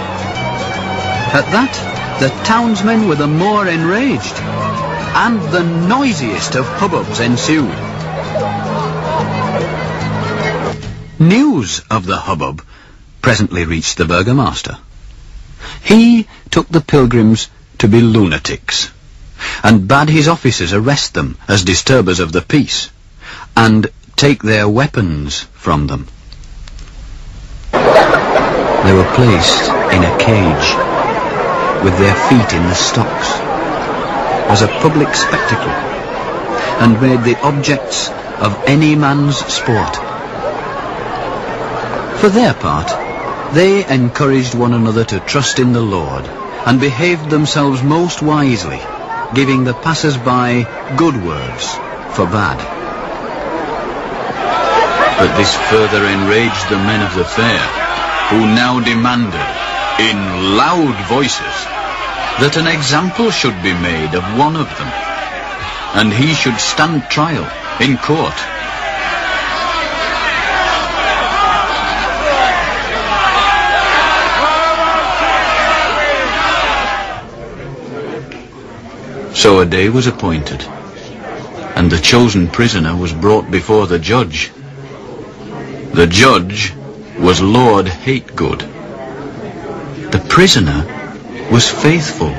At that, the townsmen were the more enraged, and the noisiest of hubbubs ensued. News of the hubbub presently reached the burgomaster. He took the pilgrims to be lunatics, and bade his officers arrest them as disturbers of the peace, and take their weapons from them. They were placed in a cage, with their feet in the stocks, as a public spectacle, and made the objects of any man's sport. For their part, they encouraged one another to trust in the Lord, and behaved themselves most wisely, giving the passers-by good words for bad. But this further enraged the men of the fair, who now demanded, in loud voices, that an example should be made of one of them, and he should stand trial in court. So a day was appointed, and the chosen prisoner was brought before the judge. The judge was Lord Hategood. The prisoner was faithful,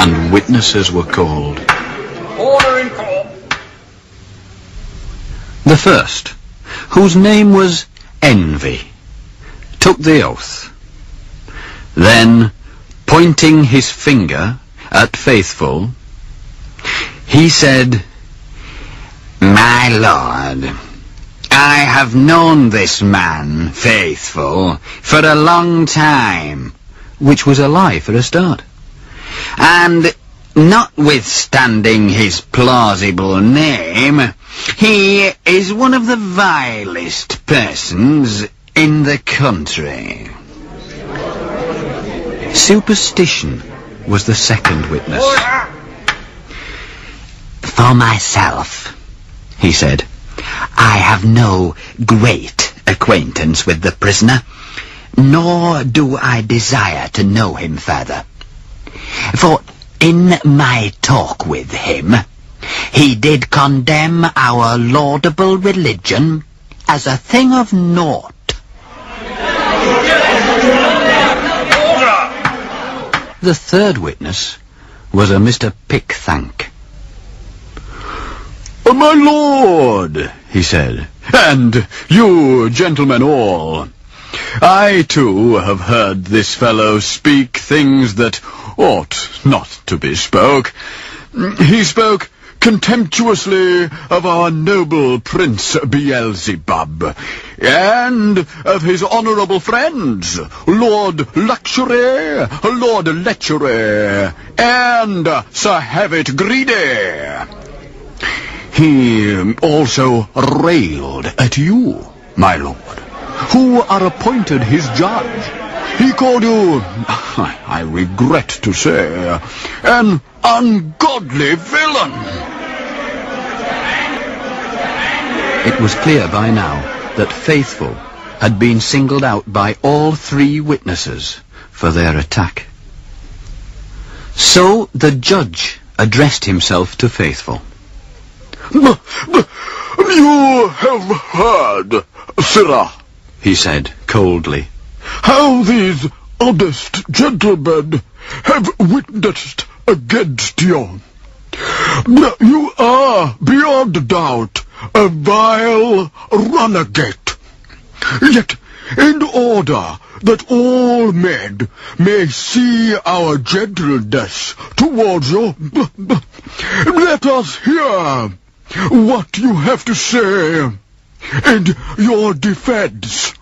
and witnesses were called. Order in court. The first, whose name was Envy, took the oath. Then, pointing his finger at Faithful, he said, My lord, I have known this man, Faithful, for a long time. Which was a lie for a start. And notwithstanding his plausible name, he is one of the vilest persons in the country. Superstition was the second witness. For myself, he said, I have no great acquaintance with the prisoner, nor do I desire to know him further. For in my talk with him, he did condemn our laudable religion as a thing of naught. The third witness was a Mr. Pickthank. My lord, he said, and you gentlemen all, I too have heard this fellow speak things that ought not to be spoke. He spoke contemptuously of our noble Prince Beelzebub, and of his honourable friends, Lord Luxury, Lord Lechery, and Sir Hevet Greedy. He also railed at you, my lord, who are appointed his judge. He called you, I regret to say, an ungodly villain. It was clear by now that Faithful had been singled out by all three witnesses for their attack. So the judge addressed himself to Faithful. You have heard, sirrah, he said coldly, how these honest gentlemen have witnessed against you. You are, beyond doubt, a vile renegade. Yet, in order that all men may see our gentleness towards you, let us hear what you have to say in your defense.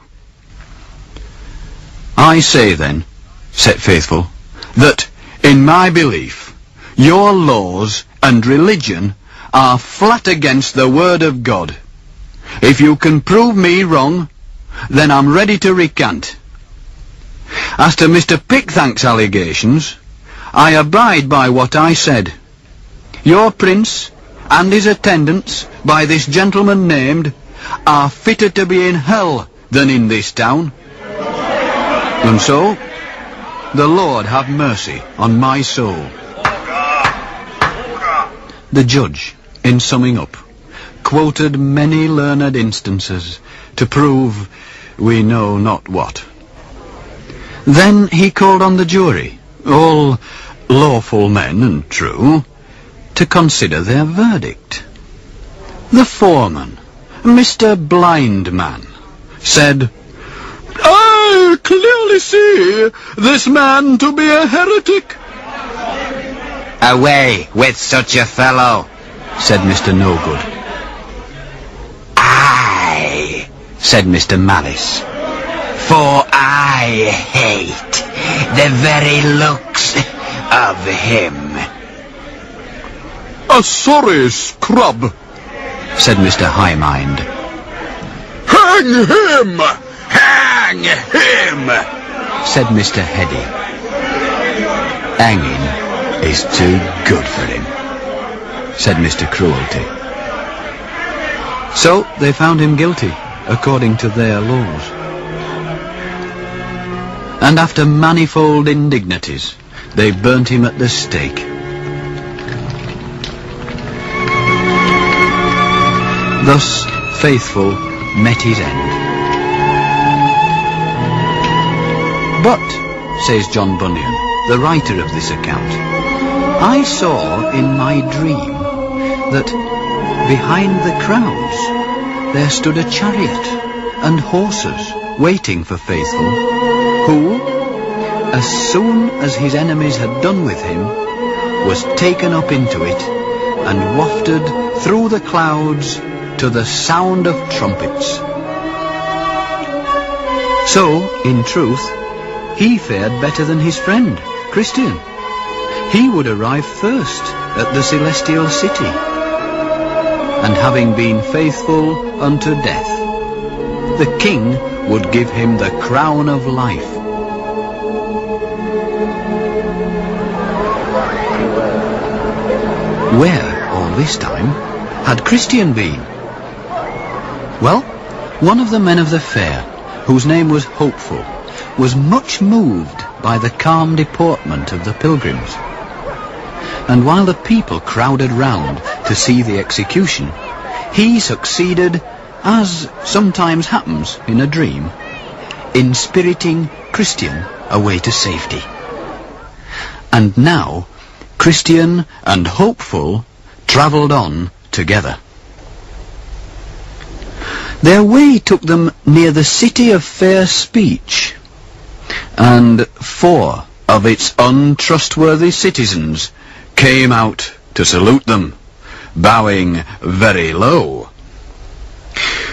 I say then, said Faithful, that in my belief, your laws and religion are flat against the word of God. If you can prove me wrong, then I'm ready to recant. As to Mr. Pickthank's allegations, I abide by what I said. Your prince and his attendants, by this gentleman named, are fitter to be in hell than in this town. And so, the Lord have mercy on my soul. The judge, in summing up, quoted many learned instances to prove we know not what. Then he called on the jury, all lawful men and true, to consider their verdict. The foreman, Mr. Blindman, said, I clearly see this man to be a heretic. Away with such a fellow, said Mr. No-Good. Aye, said Mr. Malice, for I hate the very looks of him. A sorry scrub, said Mr. Highmind. Hang him! Hang him! said Mr. Heady. Hanging is too good for him, said Mr. Cruelty. So they found him guilty, according to their laws. And after manifold indignities, they burnt him at the stake. Thus Faithful met his end. But, says John Bunyan, the writer of this account, I saw in my dream that behind the crowds there stood a chariot and horses waiting for Faithful, who, as soon as his enemies had done with him, was taken up into it and wafted through the clouds to the sound of trumpets. So, in truth, he fared better than his friend, Christian. He would arrive first at the celestial city, and having been faithful unto death, the king would give him the crown of life. Where, all this time, had Christian been? Well, one of the men of the fair, whose name was Hopeful, was much moved by the calm deportment of the pilgrims. And while the people crowded round to see the execution, he succeeded, as sometimes happens in a dream, in spiriting Christian away to safety. And now, Christian and Hopeful travelled on together. Their way took them near the city of fair speech, and 4 of its untrustworthy citizens came out to salute them, bowing very low.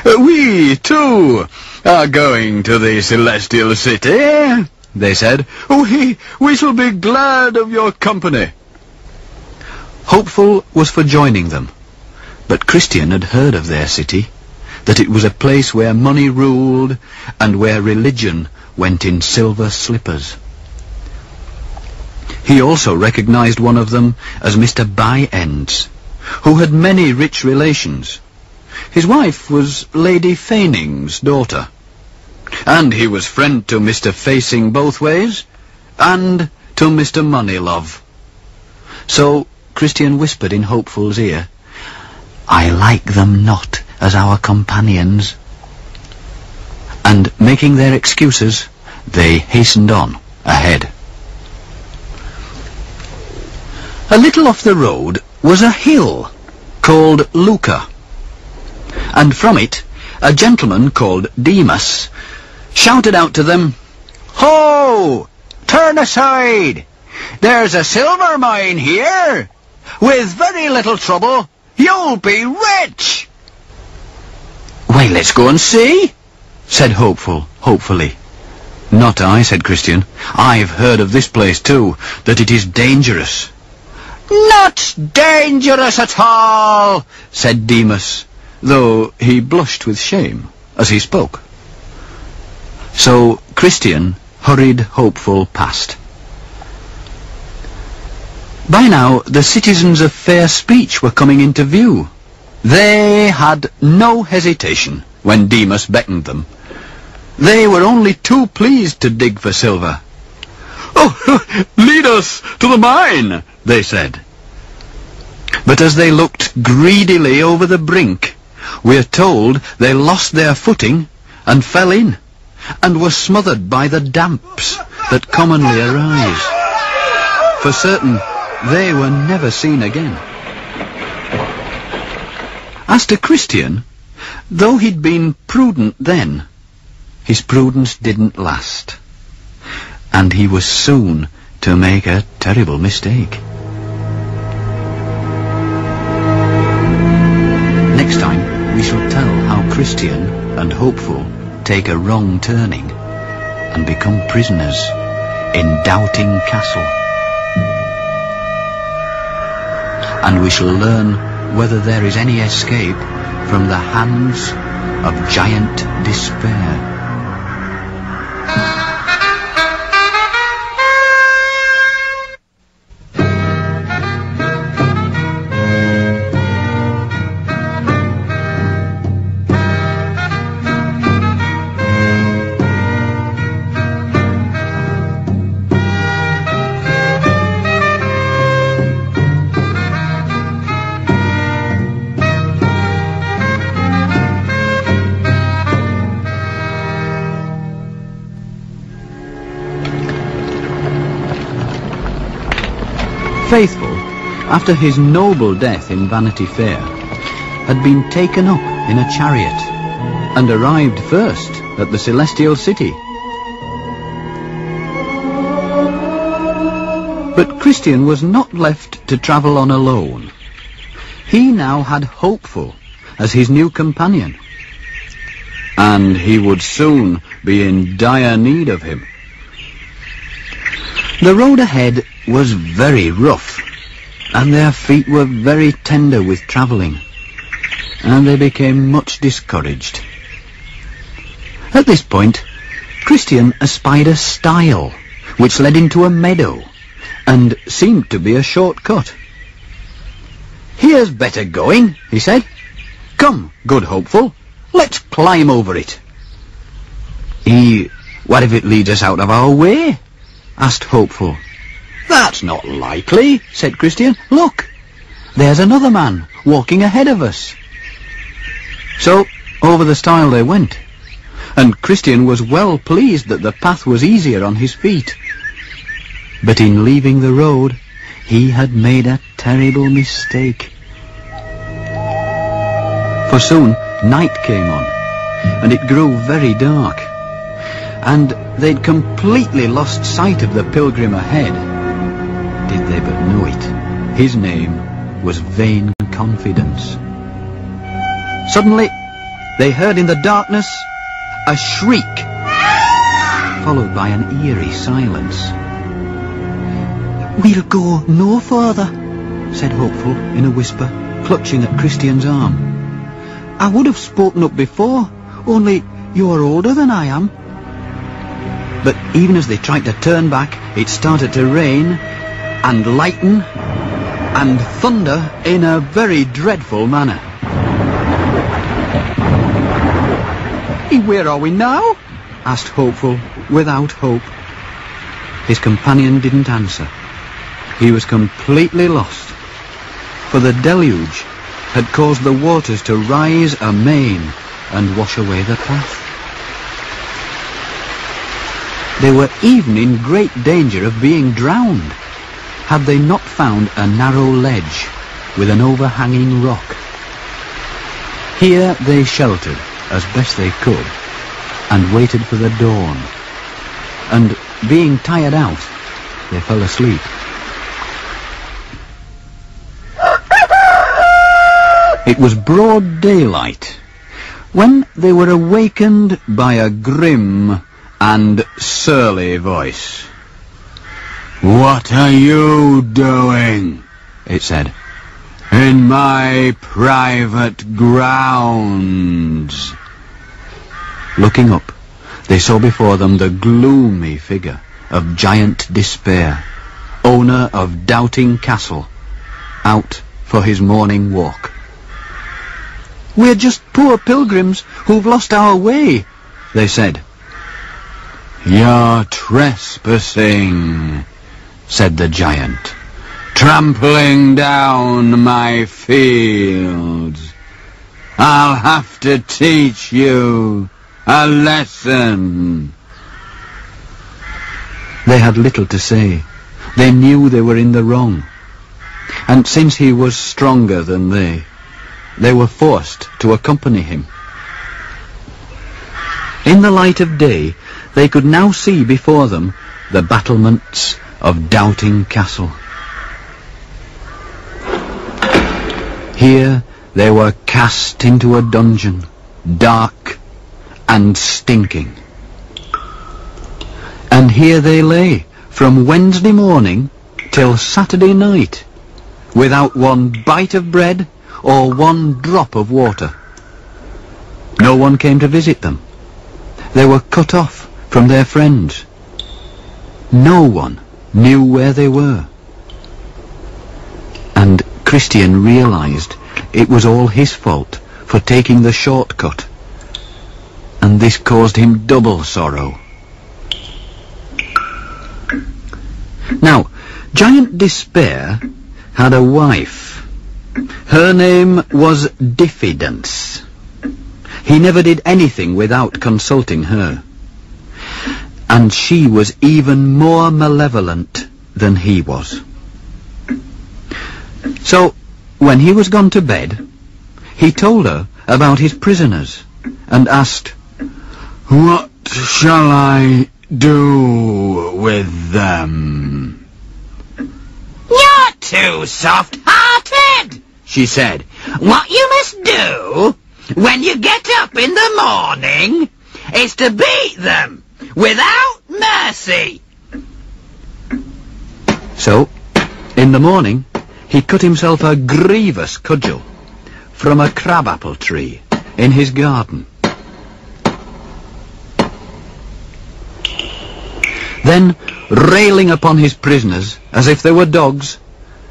"We, too, are going to the celestial city," they said. We shall be glad of your company." Hopeful was for joining them, but Christian had heard of their city, that it was a place where money ruled and where religion went in silver slippers. He also recognized one of them as Mr. By-Ends, who had many rich relations. His wife was Lady Faining's daughter, and he was friend to Mr. Facing Both Ways and to Mr. Moneylove. So Christian whispered in Hopeful's ear, "I like them not as our companions." And making their excuses, they hastened on ahead. A little off the road was a hill called Luca, and from it a gentleman called Demas shouted out to them, "Ho! Turn aside! There's a silver mine here! With very little trouble, you'll be rich!" "Why, let's go and see," said Hopeful, hopefully. "Not I," said Christian. "I've heard of this place too, that it is dangerous." "Not dangerous at all," said Demas, though he blushed with shame as he spoke. So Christian hurried Hopeful past. By now the citizens of fair speech were coming into view. They had no hesitation when Demas beckoned them. They were only too pleased to dig for silver. "Oh, lead us to the mine," they said. But as they looked greedily over the brink, we're told they lost their footing and fell in, and were smothered by the damps that commonly arise. For certain, they were never seen again. As to Christian, though he'd been prudent then, his prudence didn't last, and he was soon to make a terrible mistake. Next time we shall tell how Christian and Hopeful take a wrong turning and become prisoners in Doubting Castle. And we shall learn whether there is any escape from the hands of Giant Despair. Faithful, after his noble death in Vanity Fair, had been taken up in a chariot and arrived first at the celestial city. But Christian was not left to travel on alone. he now had Hopeful as his new companion, and he would soon be in dire need of him. The road ahead was very rough, and their feet were very tender with travelling, and they became much discouraged. At this point, Christian espied a stile, which led into a meadow, and seemed to be a short-cut. "Here's better going," he said. "Come, good Hopeful, let's climb over it." What if it leads us out of our way?" asked Hopeful. "That's not likely," said Christian. "Look, there's another man walking ahead of us." So over the stile they went, and Christian was well pleased that the path was easier on his feet. But in leaving the road, he had made a terrible mistake. For soon night came on, and it grew very dark, and they'd completely lost sight of the pilgrim ahead. Did they but know it, his name was Vain Confidence. Suddenly, they heard in the darkness a shriek, followed by an eerie silence. "We'll go no further," said Hopeful in a whisper, clutching at Christian's arm. "I would have spoken up before, only you're older than I am." But even as they tried to turn back, it started to rain, and lighten, and thunder in a very dreadful manner. "Where are we now?" asked Hopeful, without hope. His companion didn't answer. He was completely lost, for the deluge had caused the waters to rise amain and wash away the path. They were even in great danger of being drowned, had they not found a narrow ledge with an overhanging rock. Here they sheltered as best they could, and waited for the dawn, and being tired out, they fell asleep. It was broad daylight when they were awakened by a grim and surly voice. "What are you doing?" it said. "In my private grounds." Looking up, they saw before them the gloomy figure of Giant Despair, owner of Doubting Castle, out for his morning walk. "We're just poor pilgrims who've lost our way," they said. "You're trespassing," said the giant, "trampling down my fields. I'll have to teach you a lesson." They had little to say. They knew they were in the wrong, and since he was stronger than they were forced to accompany him. In the light of day, they could now see before them the battlements of Doubting Castle. Here they were cast into a dungeon, dark and stinking. And here they lay, from Wednesday morning till Saturday night, without one bite of bread or one drop of water. No one came to visit them. They were cut off from their friends. No one knew where they were. And Christian realized it was all his fault for taking the shortcut, and this caused him double sorrow. Now, Giant Despair had a wife. Her name was Diffidence. He never did anything without consulting her, and she was even more malevolent than he was. So, when he was gone to bed, he told her about his prisoners, and asked, "What shall I do with them?" "You're too soft-hearted," she said. "What you must do when you get up in the morning is to beat them without mercy." So, in the morning, he cut himself a grievous cudgel from a crabapple tree in his garden. Then, railing upon his prisoners as if they were dogs,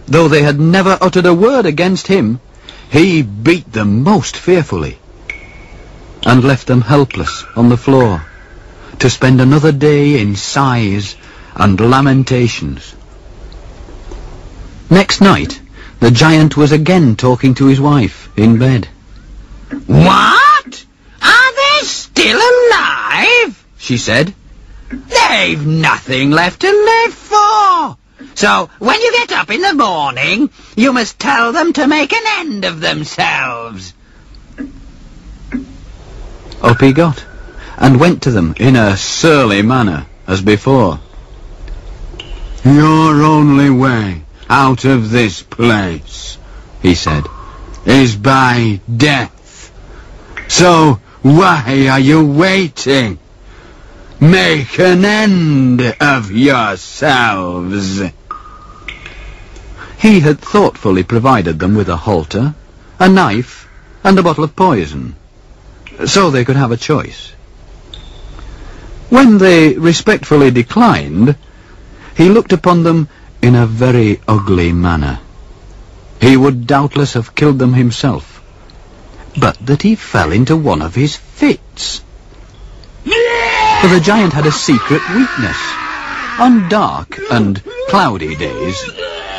though they had never uttered a word against him, he beat them most fearfully, and left them helpless on the floor, to spend another day in sighs and lamentations. Next night, the giant was again talking to his wife in bed. "What? Are they still alive?" she said. "They've nothing left to live for. So, when you get up in the morning, you must tell them to make an end of themselves." Up he got, and went to them in a surly manner, as before. "Your only way out of this place," he said, "is by death. So why are you waiting? Make an end of yourselves." He had thoughtfully provided them with a halter, a knife, and a bottle of poison, so they could have a choice. When they respectfully declined, he looked upon them in a very ugly manner. He would doubtless have killed them himself, but that he fell into one of his fits. For the giant had a secret weakness. On dark and cloudy days,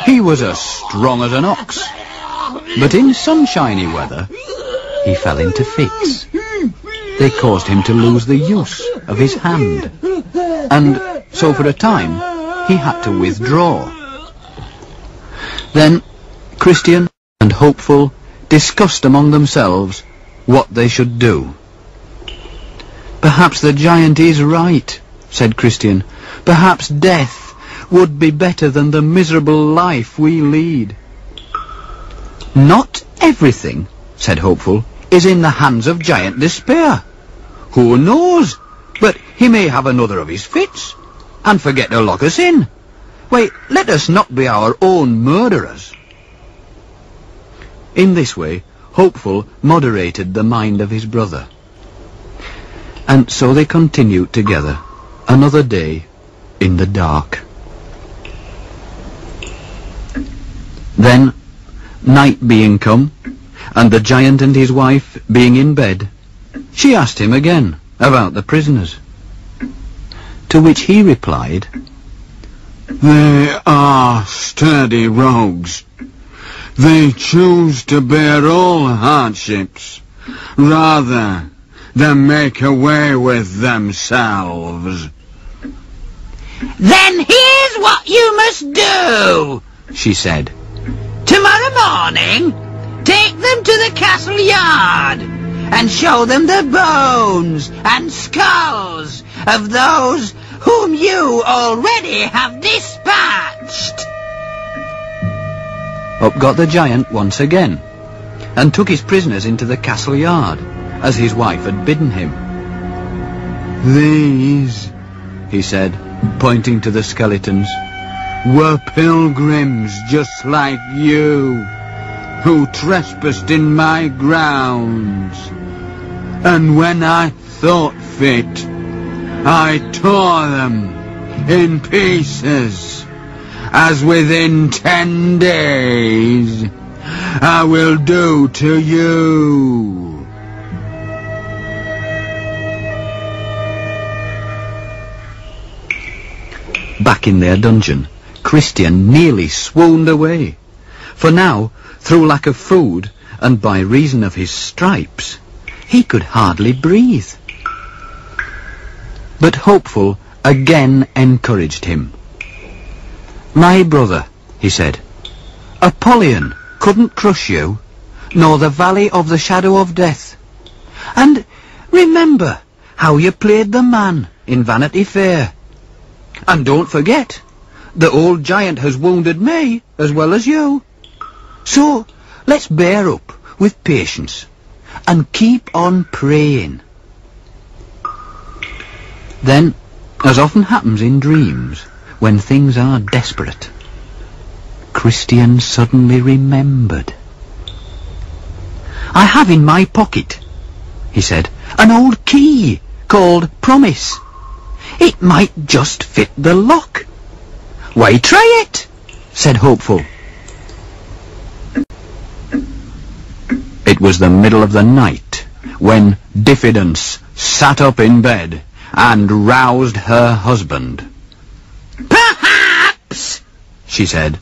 he was as strong as an ox, but in sunshiny weather, he fell into fits. They caused him to lose the use of his hand, and so for a time he had to withdraw. Then Christian and Hopeful discussed among themselves what they should do. "Perhaps the giant is right," said Christian. "Perhaps death would be better than the miserable life we lead." "Not everything," said Hopeful, "is in the hands of Giant Despair. Who knows? But he may have another of his fits, and forget to lock us in. Why, let us not be our own murderers." In this way, Hopeful moderated the mind of his brother. And so they continued together another day in the dark. Then, night being come, and the giant and his wife being in bed, she asked him again about the prisoners. To which he replied, "They are sturdy rogues. They choose to bear all hardships, rather than make away with themselves." "Then here's what you must do," she said. "Tomorrow morning, take them to the castle yard and show them the bones and skulls of those whom you already have dispatched." Up got the giant once again, and took his prisoners into the castle yard, as his wife had bidden him. "These," he said, pointing to the skeletons, "were pilgrims just like you, who trespassed in my grounds. And when I thought fit, I tore them in pieces, as within 10 days I will do to you." Back in their dungeon, Christian nearly swooned away, for now, through lack of food, and by reason of his stripes, he could hardly breathe. But Hopeful again encouraged him. "My brother," he said, "Apollyon couldn't crush you, nor the Valley of the Shadow of Death. And remember how you played the man in Vanity Fair. And don't forget, the old giant has wounded me as well as you. So let's bear up with patience and keep on praying. Then, as often happens in dreams, when things are desperate, Christian suddenly remembered. "I have in my pocket," he said, "an old key called Promise. It might just fit the lock." "Why, try it," said Hopeful. It was the middle of the night when Diffidence sat up in bed and roused her husband. "Perhaps," she said,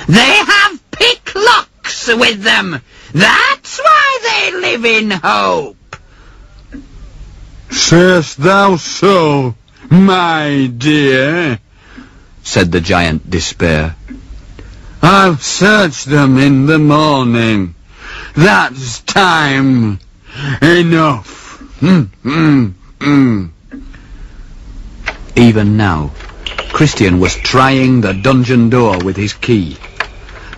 "they have picklocks with them. That's why they live in hope." "Sayest thou so, my dear?" said the giant Despair. "I'll search them in the morning. That's time enough." Even now, Christian was trying the dungeon door with his key.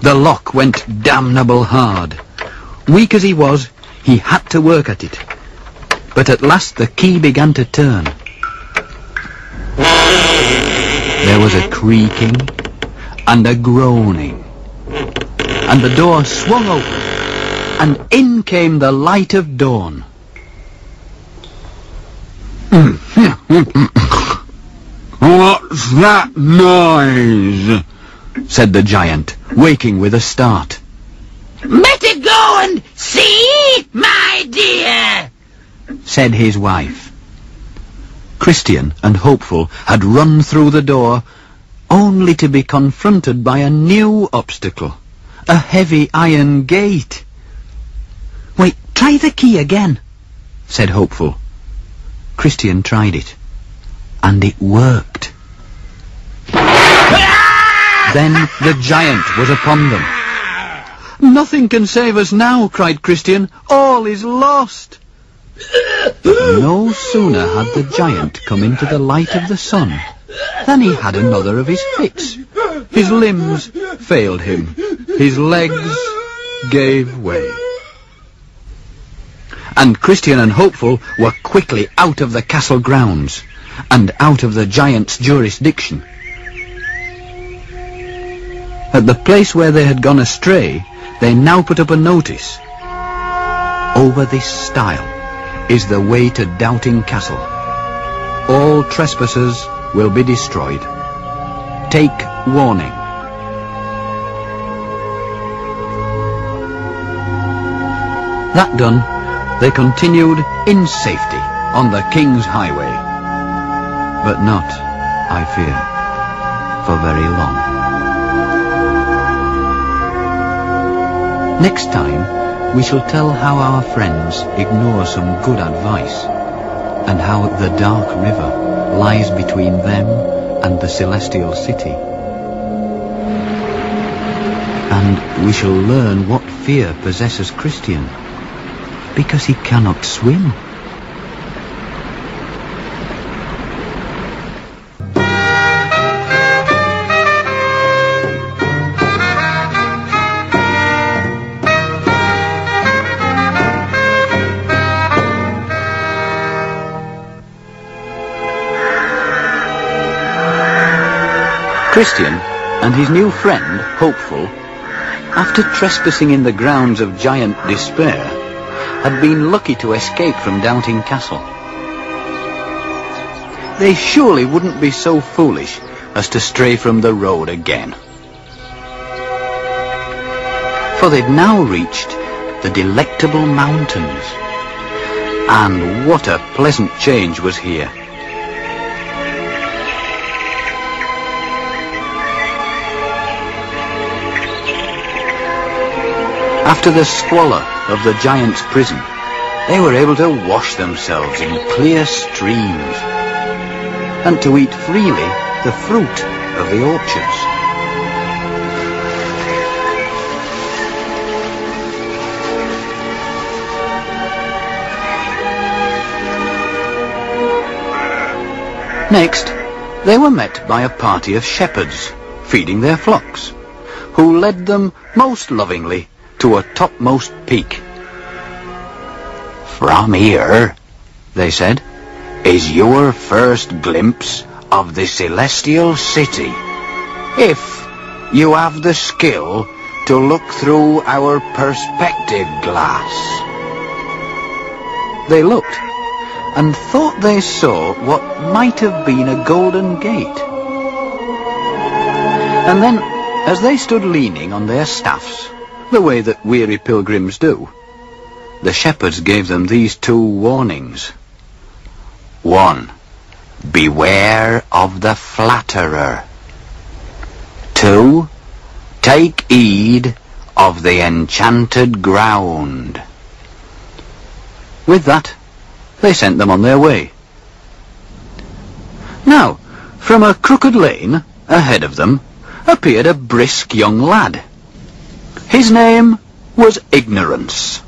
The lock went damnable hard. Weak as he was, he had to work at it. But at last the key began to turn. There was a creaking and a groaning, and the door swung open, and in came the light of dawn. "What's that noise?" said the giant, waking with a start. "Better go and see, my dear," said his wife. Christian and Hopeful had run through the door, only to be confronted by a new obstacle, a heavy iron gate. "Wait, try the key again," said Hopeful. Christian tried it, and it worked. Then the giant was upon them. "Nothing can save us now," cried Christian. "All is lost." But no sooner had the giant come into the light of the sun than he had another of his fits. His limbs failed him. His legs gave way. And Christian and Hopeful were quickly out of the castle grounds and out of the giant's jurisdiction. At the place where they had gone astray, they now put up a notice. "Over this stile is the way to Doubting Castle. All trespassers will be destroyed. Take warning." That done, they continued in safety on the King's Highway. But not, I fear, for very long. Next time, we shall tell how our friends ignore some good advice, and how the dark river lies between them and the celestial city. And we shall learn what fear possesses Christian, because he cannot swim. Christian and his new friend, Hopeful, after trespassing in the grounds of Giant Despair, had been lucky to escape from Doubting Castle. They surely wouldn't be so foolish as to stray from the road again. For they'd now reached the Delectable Mountains, and what a pleasant change was here. After the squalor of the giant's prison, they were able to wash themselves in clear streams and to eat freely the fruit of the orchards. Next, they were met by a party of shepherds feeding their flocks, who led them most lovingly to a topmost peak. "From here," they said, "is your first glimpse of the celestial city, if you have the skill to look through our perspective glass." They looked, and thought they saw what might have been a golden gate. And then, as they stood leaning on their staffs, the way that weary pilgrims do, the shepherds gave them these 2 warnings. 1. Beware of the flatterer. 2. Take heed of the enchanted ground. With that, they sent them on their way. Now, from a crooked lane ahead of them appeared a brisk young lad. His name was Ignorance.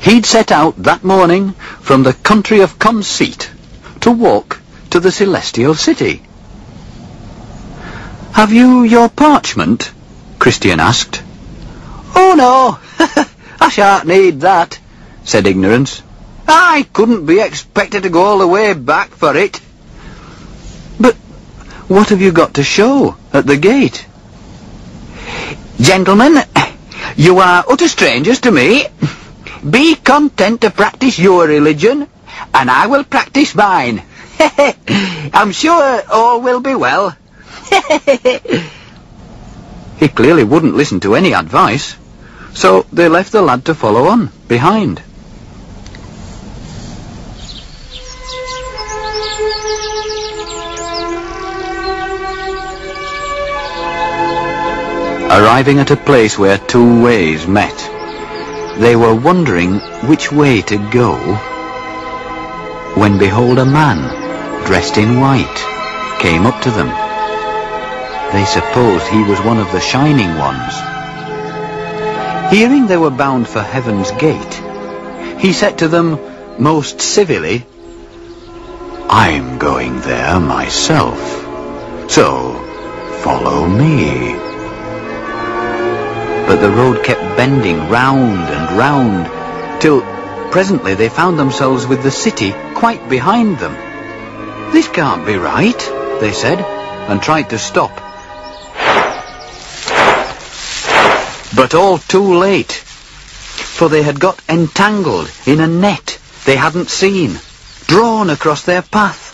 He'd set out that morning from the country of Conceit to walk to the celestial city. "Have you your parchment?" Christian asked. "Oh no, I shan't need that," said Ignorance. "I couldn't be expected to go all the way back for it." "But what have you got to show at the gate?" "Gentlemen, you are utter strangers to me. Be content to practice your religion, and I will practice mine. I'm sure all will be well." He clearly wouldn't listen to any advice, so they left the lad to follow on behind. Arriving at a place where 2 ways met, they were wondering which way to go, when behold a man, dressed in white, came up to them. They supposed he was one of the Shining Ones. Hearing they were bound for Heaven's Gate, he said to them most civilly, "I'm going there myself, so follow me." But the road kept bending round and round, till presently they found themselves with the city quite behind them. "This can't be right," they said, and tried to stop. But all too late, for they had got entangled in a net they hadn't seen, drawn across their path.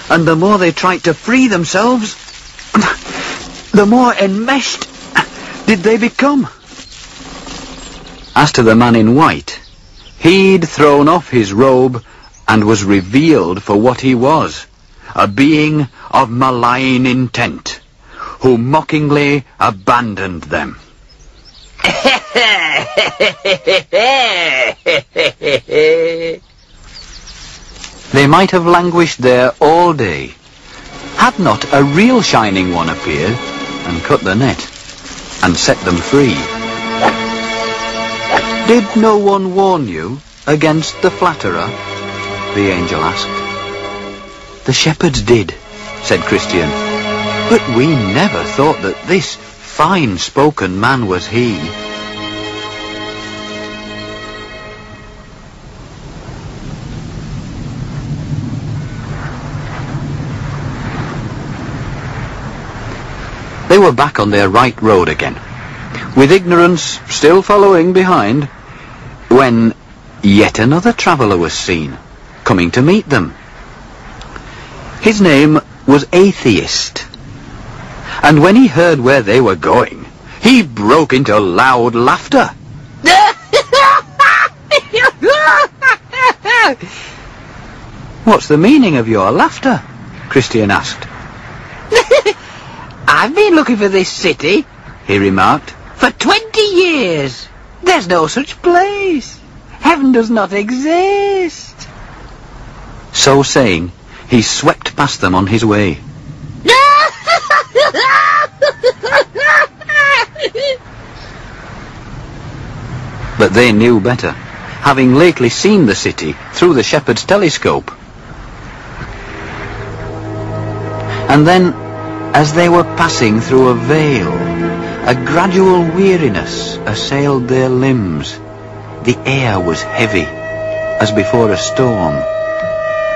And the more they tried to free themselves, the more enmeshed did they become. As to the man in white, he'd thrown off his robe and was revealed for what he was, a being of malign intent, who mockingly abandoned them. They might have languished there all day, had not a real Shining One appeared and cut the net and set them free. "Did no one warn you against the flatterer?" the angel asked. "The shepherds did," said Christian, "but we never thought that this fine-spoken man was he." They were back on their right road again, with Ignorance still following behind, when yet another traveller was seen, coming to meet them. His name was Atheist, and when he heard where they were going, he broke into loud laughter. "What's the meaning of your laughter?" Christian asked. "I've been looking for this city," he remarked, "for 20 years. There's no such place. Heaven does not exist." So saying, he swept past them on his way. But they knew better, having lately seen the city through the shepherd's telescope. And then, as they were passing through a vale, A gradual weariness assailed their limbs. The air was heavy, as before a storm,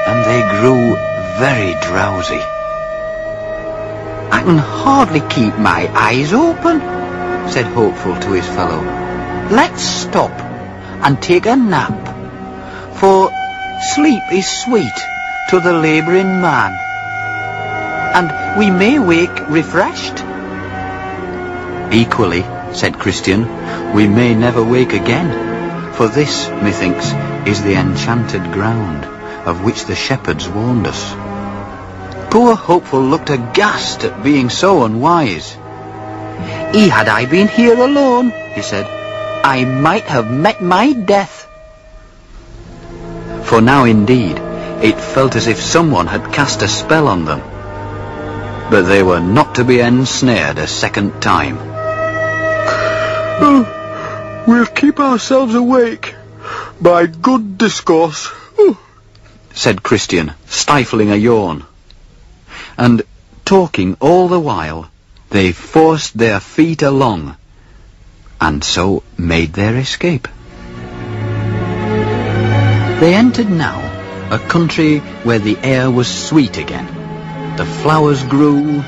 and they grew very drowsy. "I can hardly keep my eyes open," said Hopeful to his fellow. "Let's stop and take a nap, for sleep is sweet to the labouring man, and we may wake refreshed." "Equally," said Christian, "we may never wake again, for this, methinks, is the Enchanted Ground, of which the shepherds warned us." Poor Hopeful looked aghast at being so unwise. "Had I been here alone," he said, "I might have met my death." For now indeed it felt as if someone had cast a spell on them. But they were not to be ensnared a second time. "Oh, we'll keep ourselves awake by good discourse," said Christian, stifling a yawn. And, talking all the while, they forced their feet along, and so made their escape. They entered now a country where the air was sweet again. The flowers grew,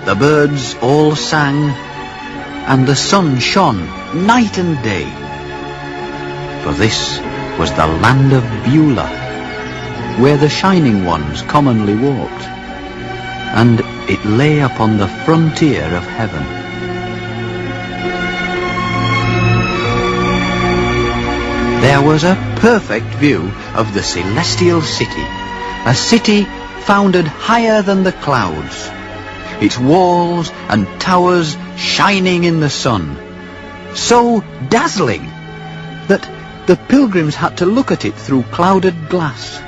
the birds all sang, and the sun shone night and day. For this was the land of Beulah, where the Shining Ones commonly walked, and it lay upon the frontier of heaven. There was a perfect view of the celestial city, a city founded higher than the clouds, its walls and towers shining in the sun, so dazzling that the pilgrims had to look at it through clouded glass,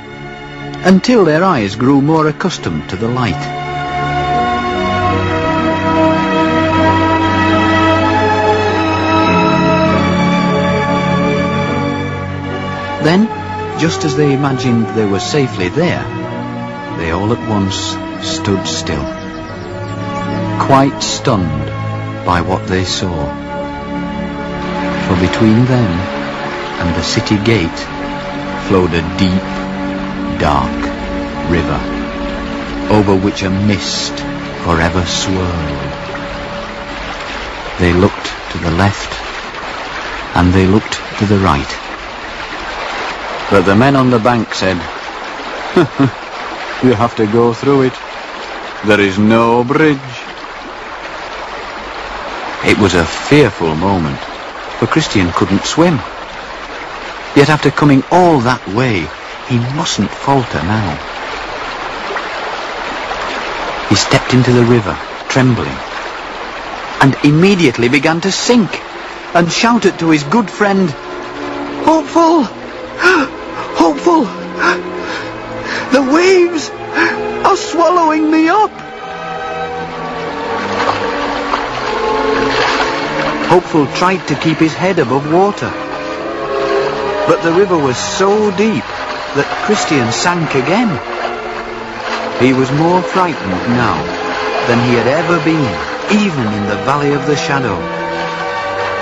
until their eyes grew more accustomed to the light. Then, just as they imagined they were safely there, they all at once stood still, quite stunned by what they saw. For between them and the city gate flowed a deep, dark river, over which a mist forever swirled. They looked to the left, and they looked to the right. But the men on the bank said, "You have to go through it. There is no bridge." It was a fearful moment, for Christian couldn't swim. Yet after coming all that way, he mustn't falter now. He stepped into the river, trembling, and immediately began to sink, and shouted to his good friend, "Hopeful! Hopeful! The waves are swallowing me up!" Hopeful tried to keep his head above water, but the river was so deep that Christian sank again. He was more frightened now than he had ever been, even in the valley of the shadow.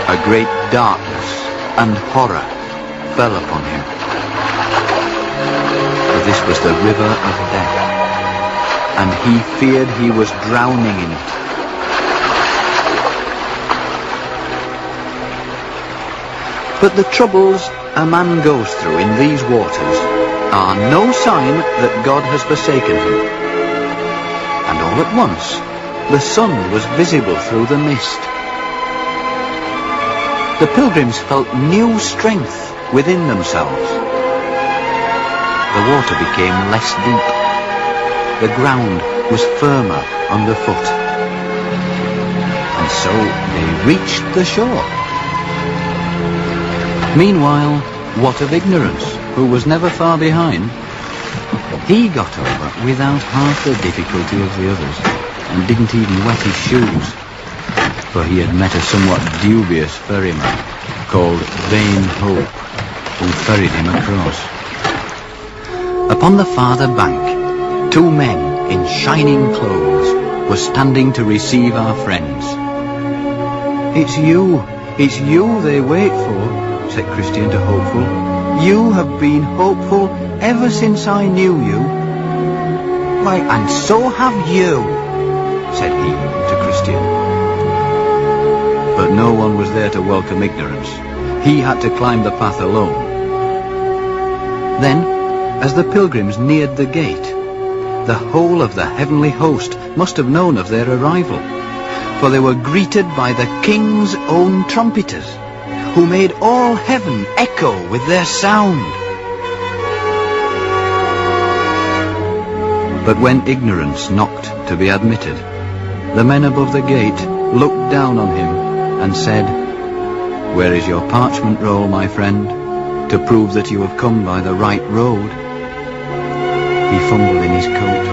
A great darkness and horror fell upon him. For this was the river of death, and he feared he was drowning in it. But the troubles a man goes through in these waters are no sign that God has forsaken him. And all at once, the sun was visible through the mist. The pilgrims felt new strength within themselves. The water became less deep. The ground was firmer underfoot. And so they reached the shore. Meanwhile, What of Ignorance, who was never far behind, he got over without half the difficulty of the others, and didn't even wet his shoes, for he had met a somewhat dubious ferryman called Vain Hope, who ferried him across. Upon the farther bank, two men in shining clothes were standing to receive our friends. It's you they wait for, said Christian to Hopeful. You have been hopeful ever since I knew you. Why, and so have you, said he to Christian. But no one was there to welcome Ignorance. He had to climb the path alone. Then, as the pilgrims neared the gate, the whole of the heavenly host must have known of their arrival, for they were greeted by the king's own trumpeters, who made all heaven echo with their sound. But when Ignorance knocked to be admitted, the men above the gate looked down on him and said, "Where is your parchment roll, my friend, to prove that you have come by the right road?" He fumbled in his coat,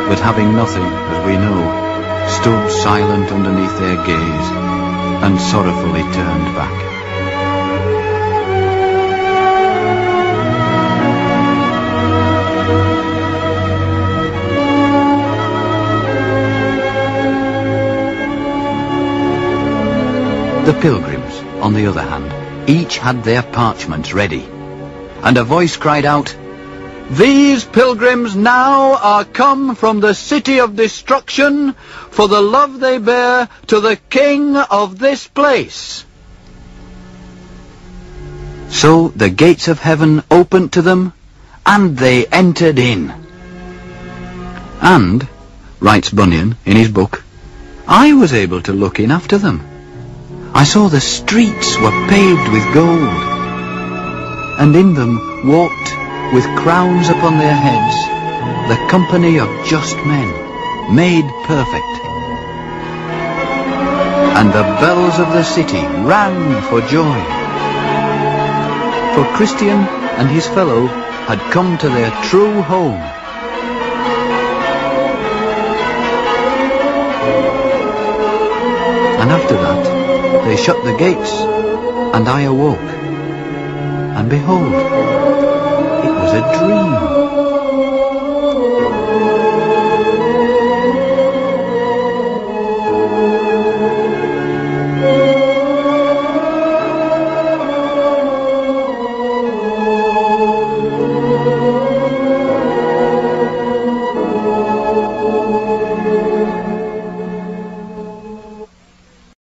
but having nothing, as we know, stood silent underneath their gaze, and sorrowfully turned back. The pilgrims, on the other hand, each had their parchments ready, and a voice cried out, "These pilgrims now are come from the city of destruction for the love they bear to the king of this place." So the gates of heaven opened to them, and they entered in. And, writes Bunyan in his book, I was able to look in after them. I saw the streets were paved with gold, and in them walked, with crowns upon their heads, the company of just men, made perfect. And the bells of the city rang for joy, for Christian and his fellow had come to their true home. And after that they shut the gates, and I awoke, and behold, it was a dream.